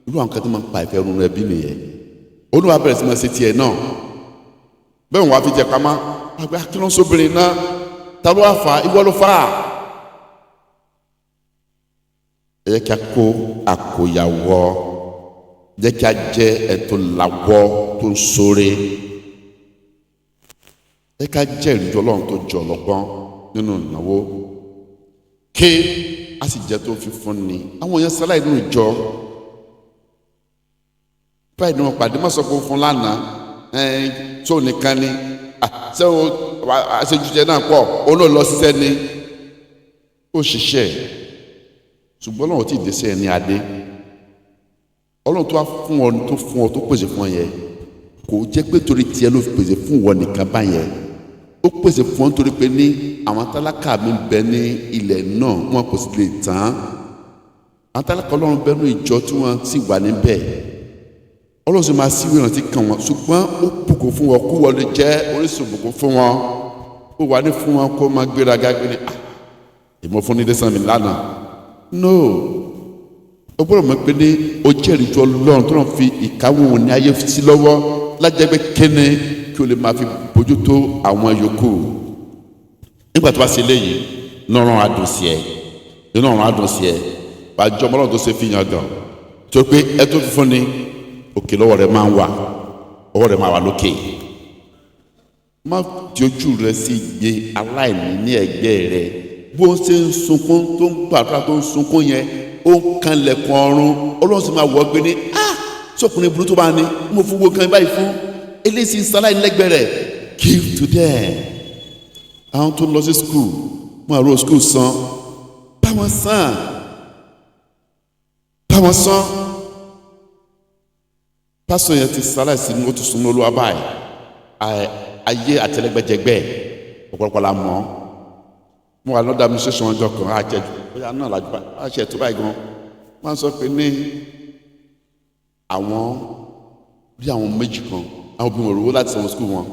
irú àwọn kan tó máa ń pa ìfẹ́ runu ẹbí nìyẹn. olúwa bẹ̀rẹ̀ sí máa ṣe tiẹ̀ náà bẹ́ẹ̀ wọ́n á fi jẹ pamọ́ àgbẹ̀ akínlọ́sọ́bìnrin náà ta ló wá fà á, ìwọ ló fà á. ẹ jẹ́ kí a kó àkóyawọ́, jẹ́ kí a jẹ́ ẹ̀tọ́ làwọ́ tó ń sóre. ẹ jẹ́ kí a jẹ́ ìrìnjọ́ Ọlọ́run tó jọ ọlọ́gbọ́n nínú ìnáwó. kí a sì jẹ́ tó fi fún ni. Àwọn èèyàn sáláì nínú ìjọ báyìí ni wọ́n pàdé má sọ pé fún lánàá tó nìkan ni ṣé o àṣejújẹ náà pọ̀ olóòlọ́ ṣiṣẹ́ ni ó ṣiṣẹ́ ṣùgbọ́n Ọlọ́run tí ì dé sí ẹni adé Ọlọ́run tó wá fún ọ tó pèsè fún ọ yẹn kò jẹ́ pé torí tiẹ̀ ló fi pèsè fún ìwọ nìkan báyẹn ó pèsè fún ọ nítorí pé ní àwọn tálákà mi bẹ ní ilẹ̀ náà wọn kò sì lè tán àwọn tálákà Ọlọ́run bẹ ní ìjọ tí wọ́n sì wà níbẹ̀ Ọlọ́run sì máa síwèé ìrántí kan wọn ṣùgbọ́n ó bùkún fún wọn kó wọlé jẹ́ orísun bùkún fún wọn ó wà ní fún wọn kó máa gbéraga gbé ní ìmọ̀ fún ní dẹ́sán mi lánàá no ó gbọ́dọ̀ mọ̀ pé ní ó jẹ́rìí ju Ọlọ́run tó náà fi ìkáwọ́ wọn ní ayé sí lọ́wọ́ lájẹ́gbẹ́ kéne kí o lè máa fi bójútó àwọn yòókù nígbà tó bá ṣe léyìí nọ́ọ̀rùn adùn sí ẹ nọ́ọ̀rùn adùn sí ẹ bàjọ́ ọmọlọ́run tó ṣe fi yàn gan tó pé ẹ tó fífún ni òkè lọ́wọ́ rẹ̀ máa ń wà ọwọ́ rẹ̀ máa wà lókè má di ojú rẹ sí ìgbé aláìní ní ẹ̀gbẹ́ rẹ bó ń ṣe ń sunkún tó ń gbàdúrà tó ń sunkún yẹn ó ń kanlẹ̀kùn ọ̀run Ọlọ́run sì máa wọ́ gbé ní sọkùnrin burú tó bá ní mo fún gbogbo kan báyìí fún eléyìí sáláì lẹ́gbẹ̀ẹ́ rẹ̀ give to them àwọn tó lọ sí school wọn àrò school san báwọn san pásọ yẹn ti sáláì sí ní ó ti sún lọ́wọ́ báyìí ayé àtẹlẹgbẹjẹgbẹ ọ̀pọ̀lọpọ̀ la mọ̀ mo wà lọ́dọ̀ administration ọjọ́ kan àjẹjù bóyá náà làjú àṣẹ tó báyìí gan wọ́n sọ pé ní àwọn bí àwọn méjì kan àwọn obìnrin òróró láti sanwó skul wọn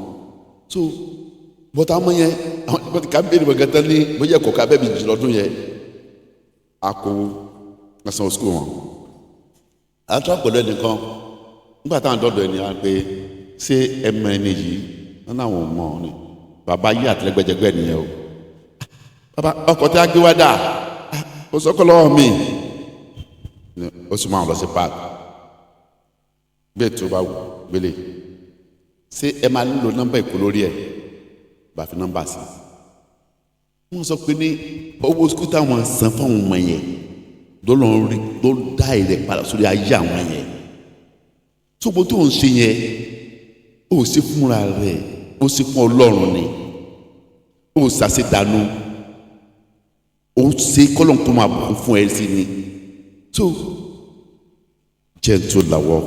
so bọ́tà ọmọ yẹn àwọn ká bẹ́ẹ̀ ni wọ́n gẹ́tẹ́ ní bóyá ẹ̀kọ́ ká bẹ́ẹ̀ bí jù lọ́dún yẹn àkówó láti sanwó skul wọn. àtúntò pẹ̀lú ẹnìkan nígbà táwọn dọ́dọ̀ ẹni wá pé ṣé ẹ mọ ẹni yìí wọn náà wọn mọ ọ ni bàbá yí àtẹlẹgbẹjẹgbẹ nìyẹn o bàbá ọkọ̀ tí a gbé wá dà ó sọ́kọ́ lọ́wọ́ mi ó sì máa lọ sí páàkì bẹ́ẹ̀ tí ó bá wù gbélé ṣé ẹ máa nílò nọ́mbà ìkó lórí ẹ̀ bá fi nọ́mbà sí wọ́n sọ pé ní owó skúta wọn san fáwọn ọmọ yẹn lọ́lọ́run ló dá ìrẹ̀ padà sórí ayé àwọn yẹn tóbo tó ń ṣe yẹn ó ṣe fúnra rẹ̀ ó ṣe fún Ọlọ́run ni ó ṣàṣe dànù ó ṣe kọ́lọ́n tó máa bùkún fún ẹ sí ni tó jẹ́ tó làwọ̀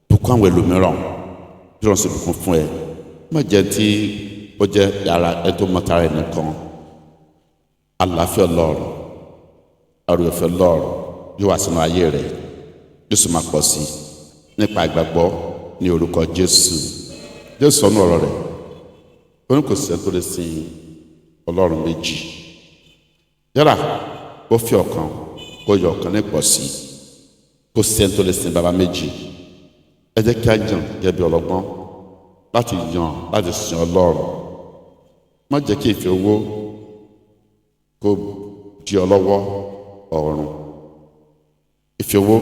bùkún àwọn ẹlòmíràn bí wọ́n ṣe bùkún fún ẹ má jẹ́ tí ó jẹ́ yàrá ẹ tó mọ́tara ẹ nìkan àlàáfíà Ọlọ́run àrùyọ̀fẹ́ Ọlọ́run yóò wá sínú ayé rẹ̀ yóò sì máa pọ̀ sí nípa ìgbàgbọ́ ní orúkọ Jésù sọnù ọ̀rọ̀ rẹ̀ ó ní kò sí ẹni tó lè sin Ọlọ́run méjì yálà ó fi ọ̀kan kó yọ ọ̀kan ní pọ̀ sí kò sí ẹni tó lè sin bàbá méjì ẹ jẹ́ kí a yàn gẹ́gẹ́ bí ọlọ́gbọ́n láti yàn láti sin Ọlọ́run má jẹ́ kí ìfẹ́ owó kó di ọ lọ́wọ́ ọ̀run ìfẹ́ owó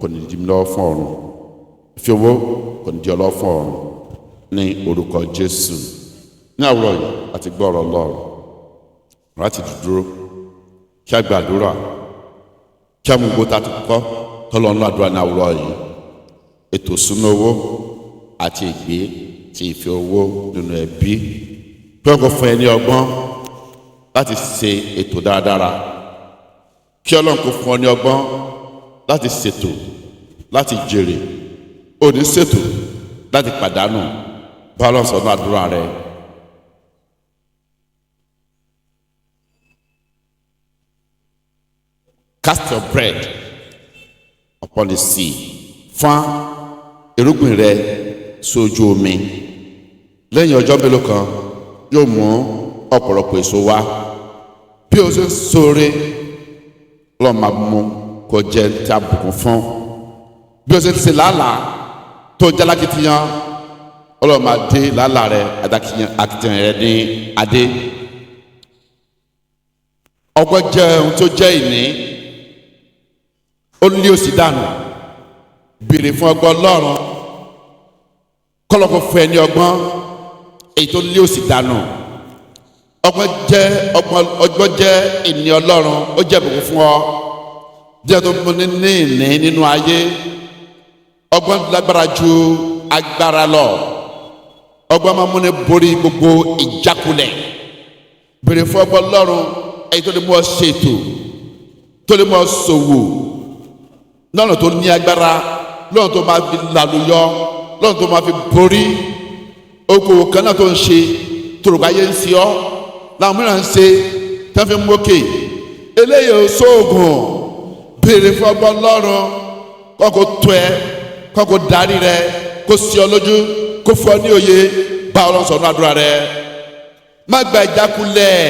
kò ní di mi lọ́wọ́ fún ọ̀run ìfẹ́ owó kò ní di ọ lọ́wọ́ fún ọ̀run ní orúkọ Jésù ní àwòrán yìí àti gbọ́ ọ̀rọ̀ Ọlọ́run láti dúró kí a gbàdúrà kí a mú gbogbo tá a ti kọ́ tọ́lọ́run àdúrà ní àwòrán yìí ètò ìṣúná owó àti ìgbé ti ìfẹ́ owó nínú ẹbí pé ọkọ̀ fún ẹ ní ọgbọ́n láti ṣe ètò dáradára kí Ọlọ́run kó fún ọ ní ọgbọ́n láti ṣètò láti jèrè ò ní ṣètò láti pàdánù bá Ọlọ́run sọ ní àdúrà rẹ. Cast your bread upon the sea. Fọ́n irúgbìn rẹ sójú omi. Lẹ́yìn ọjọ́ mélòó kan yóò mú ọ̀pọ̀lọpọ̀ èso wá. Bí o ṣe ń ṣoore Ọlọ́run máa mú kó jẹ́ tí a bùkún fún. Bí o ṣe ti ṣe làálàá tó ń jẹ́ lákìtìyàn Ọlọ́run máa dé làálàá rẹ àkìtìyàn rẹ ní adé. Ọgbọ́n jẹ́ ohun tó jẹ́ ìní. Ó lé òṣì dànù béèrè fún ọgbọ́n Ọlọ́run kọ́lọ́kọ́ fún ẹ ní ọgbọ́n èyí tó lé òṣì dànù ọgbọ́n jẹ́ ìní Ọlọ́run, ó jẹ́ ìbùkún fún ọ díẹ̀ tó mú ní ìní nínú ayé. Ọgbọ́n lágbára ju agbára lọ. Ọgbọ́n máa mú ní borí gbogbo ìjákulẹ̀. Béèrè fún ọgbọ́n Ọlọ́run, èyí tó lè mú ọ ṣètò, tó lè mú ọ ṣòwò lọ́nà tó ní agbára, lọ́nà tó máa fi làlùyọ, lọ́nà tó máa fi borí okòwò kan náà tó ń ṣe tòrògbáyé ń ṣe ọ́ làwọn mìíràn ń ṣe tí wọ́n fi ń mókè. Eléyìí ò sóògùn. Béèrè fún ọgbọ́n Ọlọ́run kọ́ kó tó ẹ, kọ́ kó darí rẹ, kó sí ọ lójú, kó fún ọ ní òye. Bá Ọlọ́run sọ̀rọ̀ àdúrà rẹ. Má gba ìjákulẹ̀,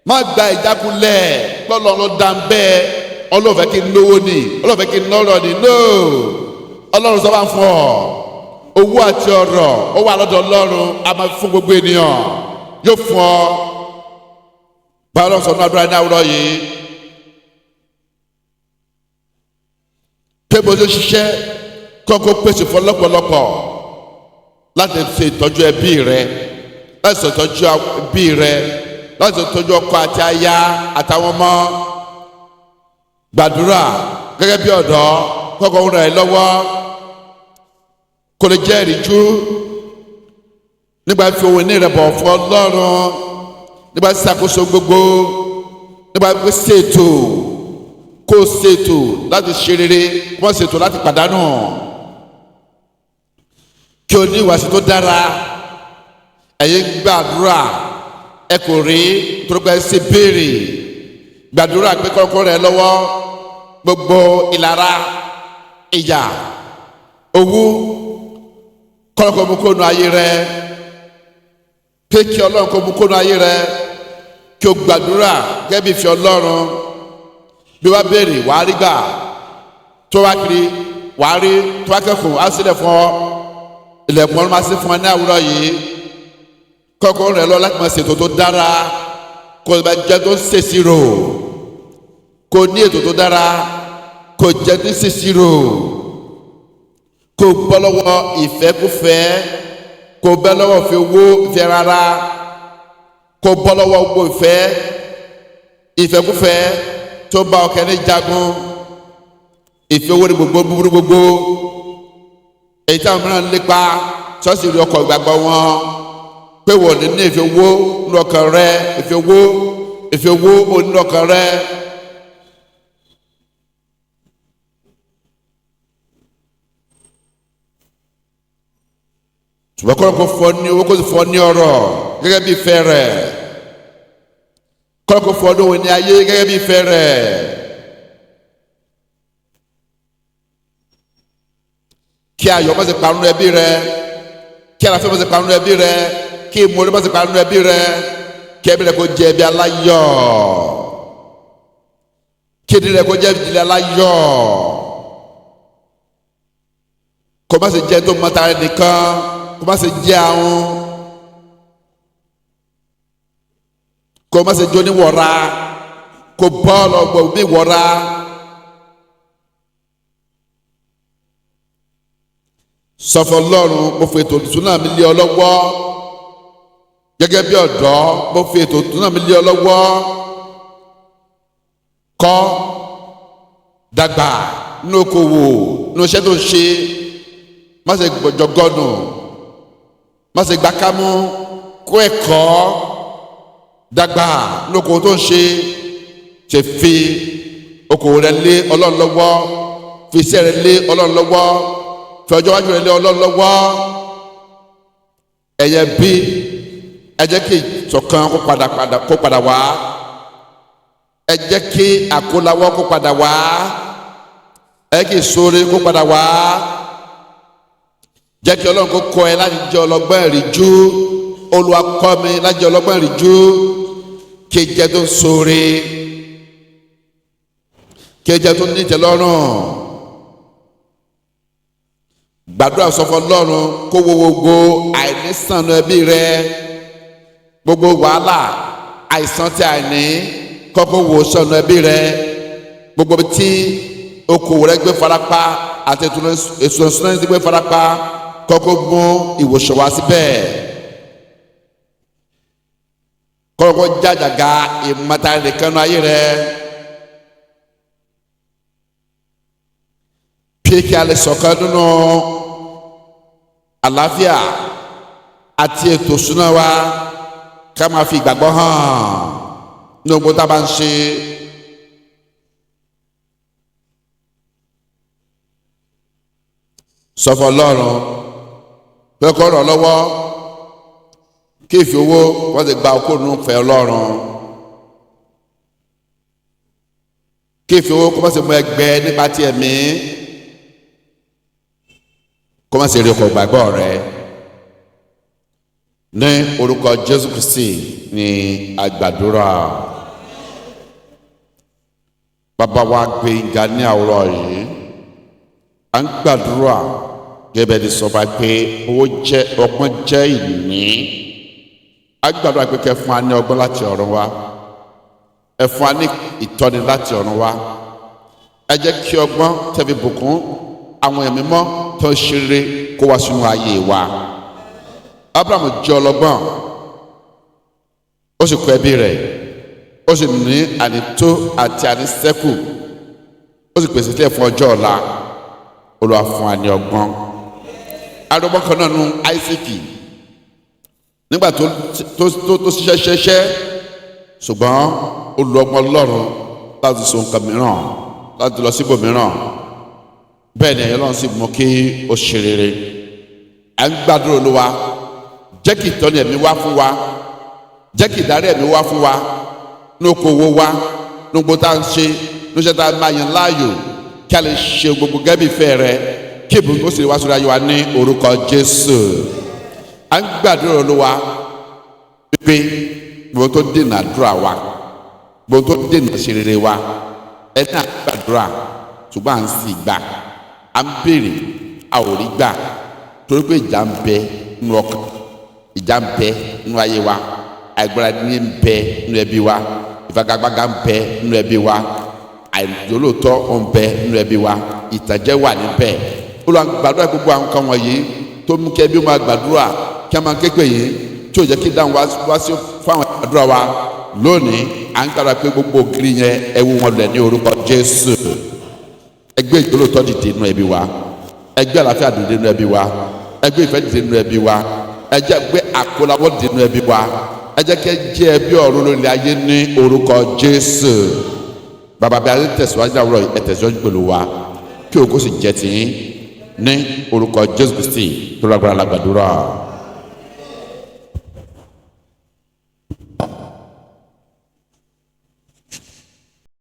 má gba ìjákulẹ̀. Ọlọ́run ló dá ń bẹ́ẹ̀. Ọlọ́run fẹ́ kí n lówó ni, Ọlọ́run fẹ́ kí n lọ́rọ̀ ni. No, Ọlọ́run sọ wá fún ọ. Owó àti ọrọ̀ ó wà lọ́dọ̀ Ọlọ́run, a máa fún gbogbo ènìyàn, yóò fún ọ. Bá Ọlọ́run sọ̀rọ̀ àdúrà ní àwùrọ̀ yìí. Pé bó ṣe ṣiṣẹ́ kọ́kọ́ pèsè fún lọ́pọ̀lọpọ̀ láti ṣe ìtọ́jú ẹbí rẹ, láti ṣe ìtọ́jú ẹbí rẹ, láti ṣe ìtọ́jú ọkọ àti aya àtàwọn ọmọ. Gbàdúrà gẹ́gẹ́ bí ọ̀dọ́, kọ́kọ́ ń ràn ẹ́ lọ́wọ́ kó lè jẹ́ ìrìjú nígbà fi ohun ìní rẹ̀ bọ̀ fún Ọlọ́run, nígbà ṣàkóso gbogbo, nígbà fi ṣètò, kó ṣètò láti ṣe rere, kó ṣètò láti pàdánù, kí o ní ìwàsí tó dára. Ẹ̀yin gbàdúrà, ẹ kò rí torí pé ẹ ṣe béèrè. Gbàdúrà pé kọ́kọ́ rẹ̀ lọ́wọ́ gbogbo ìlara, ìyà, owú kọ́kọ́ mú kónú ayé rẹ. Pé kí Ọlọ́run kó mú kónú ayé rẹ, kí o gbàdúrà gẹ́gẹ́ bí ìfẹ́ Ọlọ́run. Bí wàá béèrè wàá rí gbà, tó wá kiri wàá rí, tó wá kẹ́kọ̀ọ́ á sílẹ̀ fún ọ. Ilẹ̀kùn Ọlọ́run máa ṣí fún ọ ní àwùrọ̀ yìí. Kọ́kọ́ rẹ̀ lọ láti máa ṣètò tó dára, kò bá jẹ́ tó ṣèṣirò, kò ní ètò tó dára, kò jẹ́ tó ṣèṣirò, kò bọ́ lọ́wọ́ ìfẹ́kúfẹ́, kò bẹ́ lọ́wọ́ ìfẹ́ owó, ìfẹ́ rárá, kò bọ́ lọ́wọ́ gbogbo ìfẹ́kúfẹ́ tó bá ọkẹ́ ní jagun. Ìfẹ́ owó ní gbogbo búburú gbogbo, èyí táwọn mìíràn lépa ṣọ́ọ̀ṣì rí ọkọ̀ ìgbàgbọ́ wọn pé wọ́n ní ìfẹ́ owó nínú ọkàn rẹ, ìfẹ́ owó nínú ọkàn rẹ. Ṣùgbọ́n kọ́lọ́kọ́ fọ́ ní owó, kó sì fọ́ ní ọrọ̀ gẹ́gẹ́ bí ìfẹ́ rẹ̀. Kọ́lọ́kọ́ fọ́ ní òun ní ayé gẹ́gẹ́ bí ìfẹ́ rẹ̀. Kí ayọ̀ má ṣe parun ẹbí rẹ, kí àlàáfíà má ṣe parun ẹbí rẹ, kí ìmúlẹ má ṣe parun ẹbí rẹ, kí ẹbí rẹ kó jẹ́ ẹbí aláyọ̀, kí ìdílé rẹ kó jẹ́ ìdílé aláyọ̀, kó má ṣe jẹ́ tó mọ tara nìkan, kó má ṣe jẹ́ ahun, kó má ṣe jó ní wọ̀ra, kó bọ́ọ̀lù ọgbọ̀n bí wọ̀ra. Sọ fún Ọlọ́run, mo fi ètò ìtúná mi lé ọ lọ́wọ́. Gẹ́gẹ́ bí ọ̀dọ́, mo fi ètò ìtúná mi lé ọ lọ́wọ́. Kọ́, dàgbà nínú okòwò, nínú iṣẹ́ tó ń ṣe. Má ṣe gbọ̀jọ̀gọ́nù, má ṣe gbàkámú, kó ẹ̀kọ́, dàgbà nínú okòwò tó ń ṣe. Ṣe fi okòwò rẹ lé Ọlọ́run lọ́wọ́, fi iṣẹ́ rẹ lé Ọlọ́run lọ́wọ́, fi ọjọ́ wájú rẹ lé Ọlọ́run lọ́wọ́. Ẹ̀yẹ bí ẹ jẹ́ kí ìṣọ̀kan kó padà wá. Ẹ jẹ́ kí àkólawọ́ kó padà wá. Ẹ jẹ́ kí ìṣòro kó padà wá. Jẹ́ kí Ọlọ́run kó kọ́ ẹ láti jẹ́ ọlọ́gbọ́n ìrìjú. Olúwa kọ́ mi láti jẹ́ ọlọ́gbọ́n ìrìjú. Kí ẹ jẹ́ tó ń ṣoore, kí ẹ jẹ́ tó ní ìtẹ́lọ́rùn. Gbàdúrà sọ fún Ọlọ́run kó wo gbogbo àìnísànú ẹbí rẹ, gbogbo wàhálà àìsàn tí àìní kọ́kọ́ wò sànú ẹbí rẹ, gbogbo tí okòwò rẹ gbé farapa àti ètò ìṣúná ti gbé farapa kọ́kọ́ mú ìwòsàn wá síbẹ̀. kọ́kọ́ jájàga ìmọ̀tara nìkan nínú ayé rẹ. kí a lè ṣọ̀kan nínú àlàáfíà àti ètò ìṣúná wa, ká máa fi ìgbàgbọ́ hàn ní ogun tá a bá ń ṣe. sọ fún Ọlọ́run pé kó ràn ọ́ lọ́wọ́ kí ìfi owó wọ́n ti gba okó nínú fẹ́ Ọlọ́run, kí ìfi owó kó má ṣe mú ẹgbẹ́ nípa ti ẹ̀mí, kó má ṣe rí ọkọ̀ gbàgbọ́ rẹ. ní orúkọ Jésù Kristi ní àgbàdúrà. Bàbá wa Gbénga ní àwòrán yìí, à ń gbàdúrà gẹ́gẹ́ bí sọ bá pé ọgbọ́n jẹ́ ìní. À ń gbàdúrà pé kẹ́ fún wa ní ọgbọ́n láti ọ̀run wá, ẹ fún wa ní ìtọ́ni láti ọ̀run wá. Ẹ jẹ́ kí ọgbọ́n tẹ̀fi bùkún àwọn ẹ̀mí mọ́ tó ń ṣeré kó wá sínú ayé wa. Abrahamu jẹ́ ọlọ́gbọ́n, ó sì kọ́ ẹbí rẹ̀, ó sì ní ànító àti àníṣẹ́kù, ó sì pèsè sílẹ̀ fún ọjọ́ ọ̀la. Olúwa fún wa ní ọgbọ́n. Arúgbọ́n kan náà nu Áísákì nígbà tó ṣiṣẹ́ ṣùgbọ́n ó lo ọgbọ́n Ọlọ́run láti so nǹkan mìíràn, láti lọ síbò mìíràn. Bẹ́ẹ̀ ni Ọlọ́run sì mú kí ó ṣe rere. À ń gbàdúrà Olúwa, jẹ́ kí ìtọ́ni ẹ̀mí wá fún wa, jẹ́ kí ìdarí ẹ̀mí wá fún wa ní okòwò wa, ní gbogbo tá à ń ṣe, ní iṣẹ́ tá a máa yàn láàyò, kí a lè ṣe gbogbo gẹ́gẹ́ bí ìfẹ́ rẹ, kí ìbùkún sì wá sórí ayé wa ní orúkọ Jésù. À ń gbàdúrà Olúwa pé gbogbo tó dènà àdúrà wa, gbogbo tó dènà ṣe rere wa, ẹni à ń gbàdúrà ṣùgbọ́n à ń sì gbà, à ń béèrè a ò rí gbà, torí pé ìjà ń bẹ nínú ọkàn, ìjà ń bẹ nínú ayé wa, àìgbára ní ń bẹ nínú ẹbí wa, ìfagagbága ń bẹ nínú ẹbí wa, àìjólóòtọ́ ń bẹ nínú ẹbí wa, ìtàjẹ́ wà níbẹ̀. Olúwa gbàdúrà gbogbo àwọn nǹkan wọ̀nyí tó mú kí ẹbí máa gbàdúrà, kí a máa képe yìí tí ò jẹ́ kí dáhùn wá sí fún àwọn àdúrà wa lónìí. À ń gbàdúrà pé gbogbo ògiri yẹn ẹ wó wọn lẹ̀ ní orúkọ Jésù. Ẹgbẹ́ ìjólóòtọ́ dìde nínú ẹbí wa, ẹgbẹ́ àlàáfíà dìde nínú ẹbí wa, ẹgbẹ́ ìfẹ́ dìde nínú ẹbí wa, ẹjẹ́ gbé àkólawọ́ dìde nínú ẹbí wa, ẹjẹ́ kẹ́ jẹ́ ẹbí ọ̀run lórí ayé ní orúkọ Jésù. Bàbá bí a ti tẹ̀síwájú àwòrán ẹ tẹ̀síwájú pẹ̀lú wa, kí ògo sì jẹ́ tiyín ní orúkọ Jésù Kristi tó lágbára la gbàdúrà.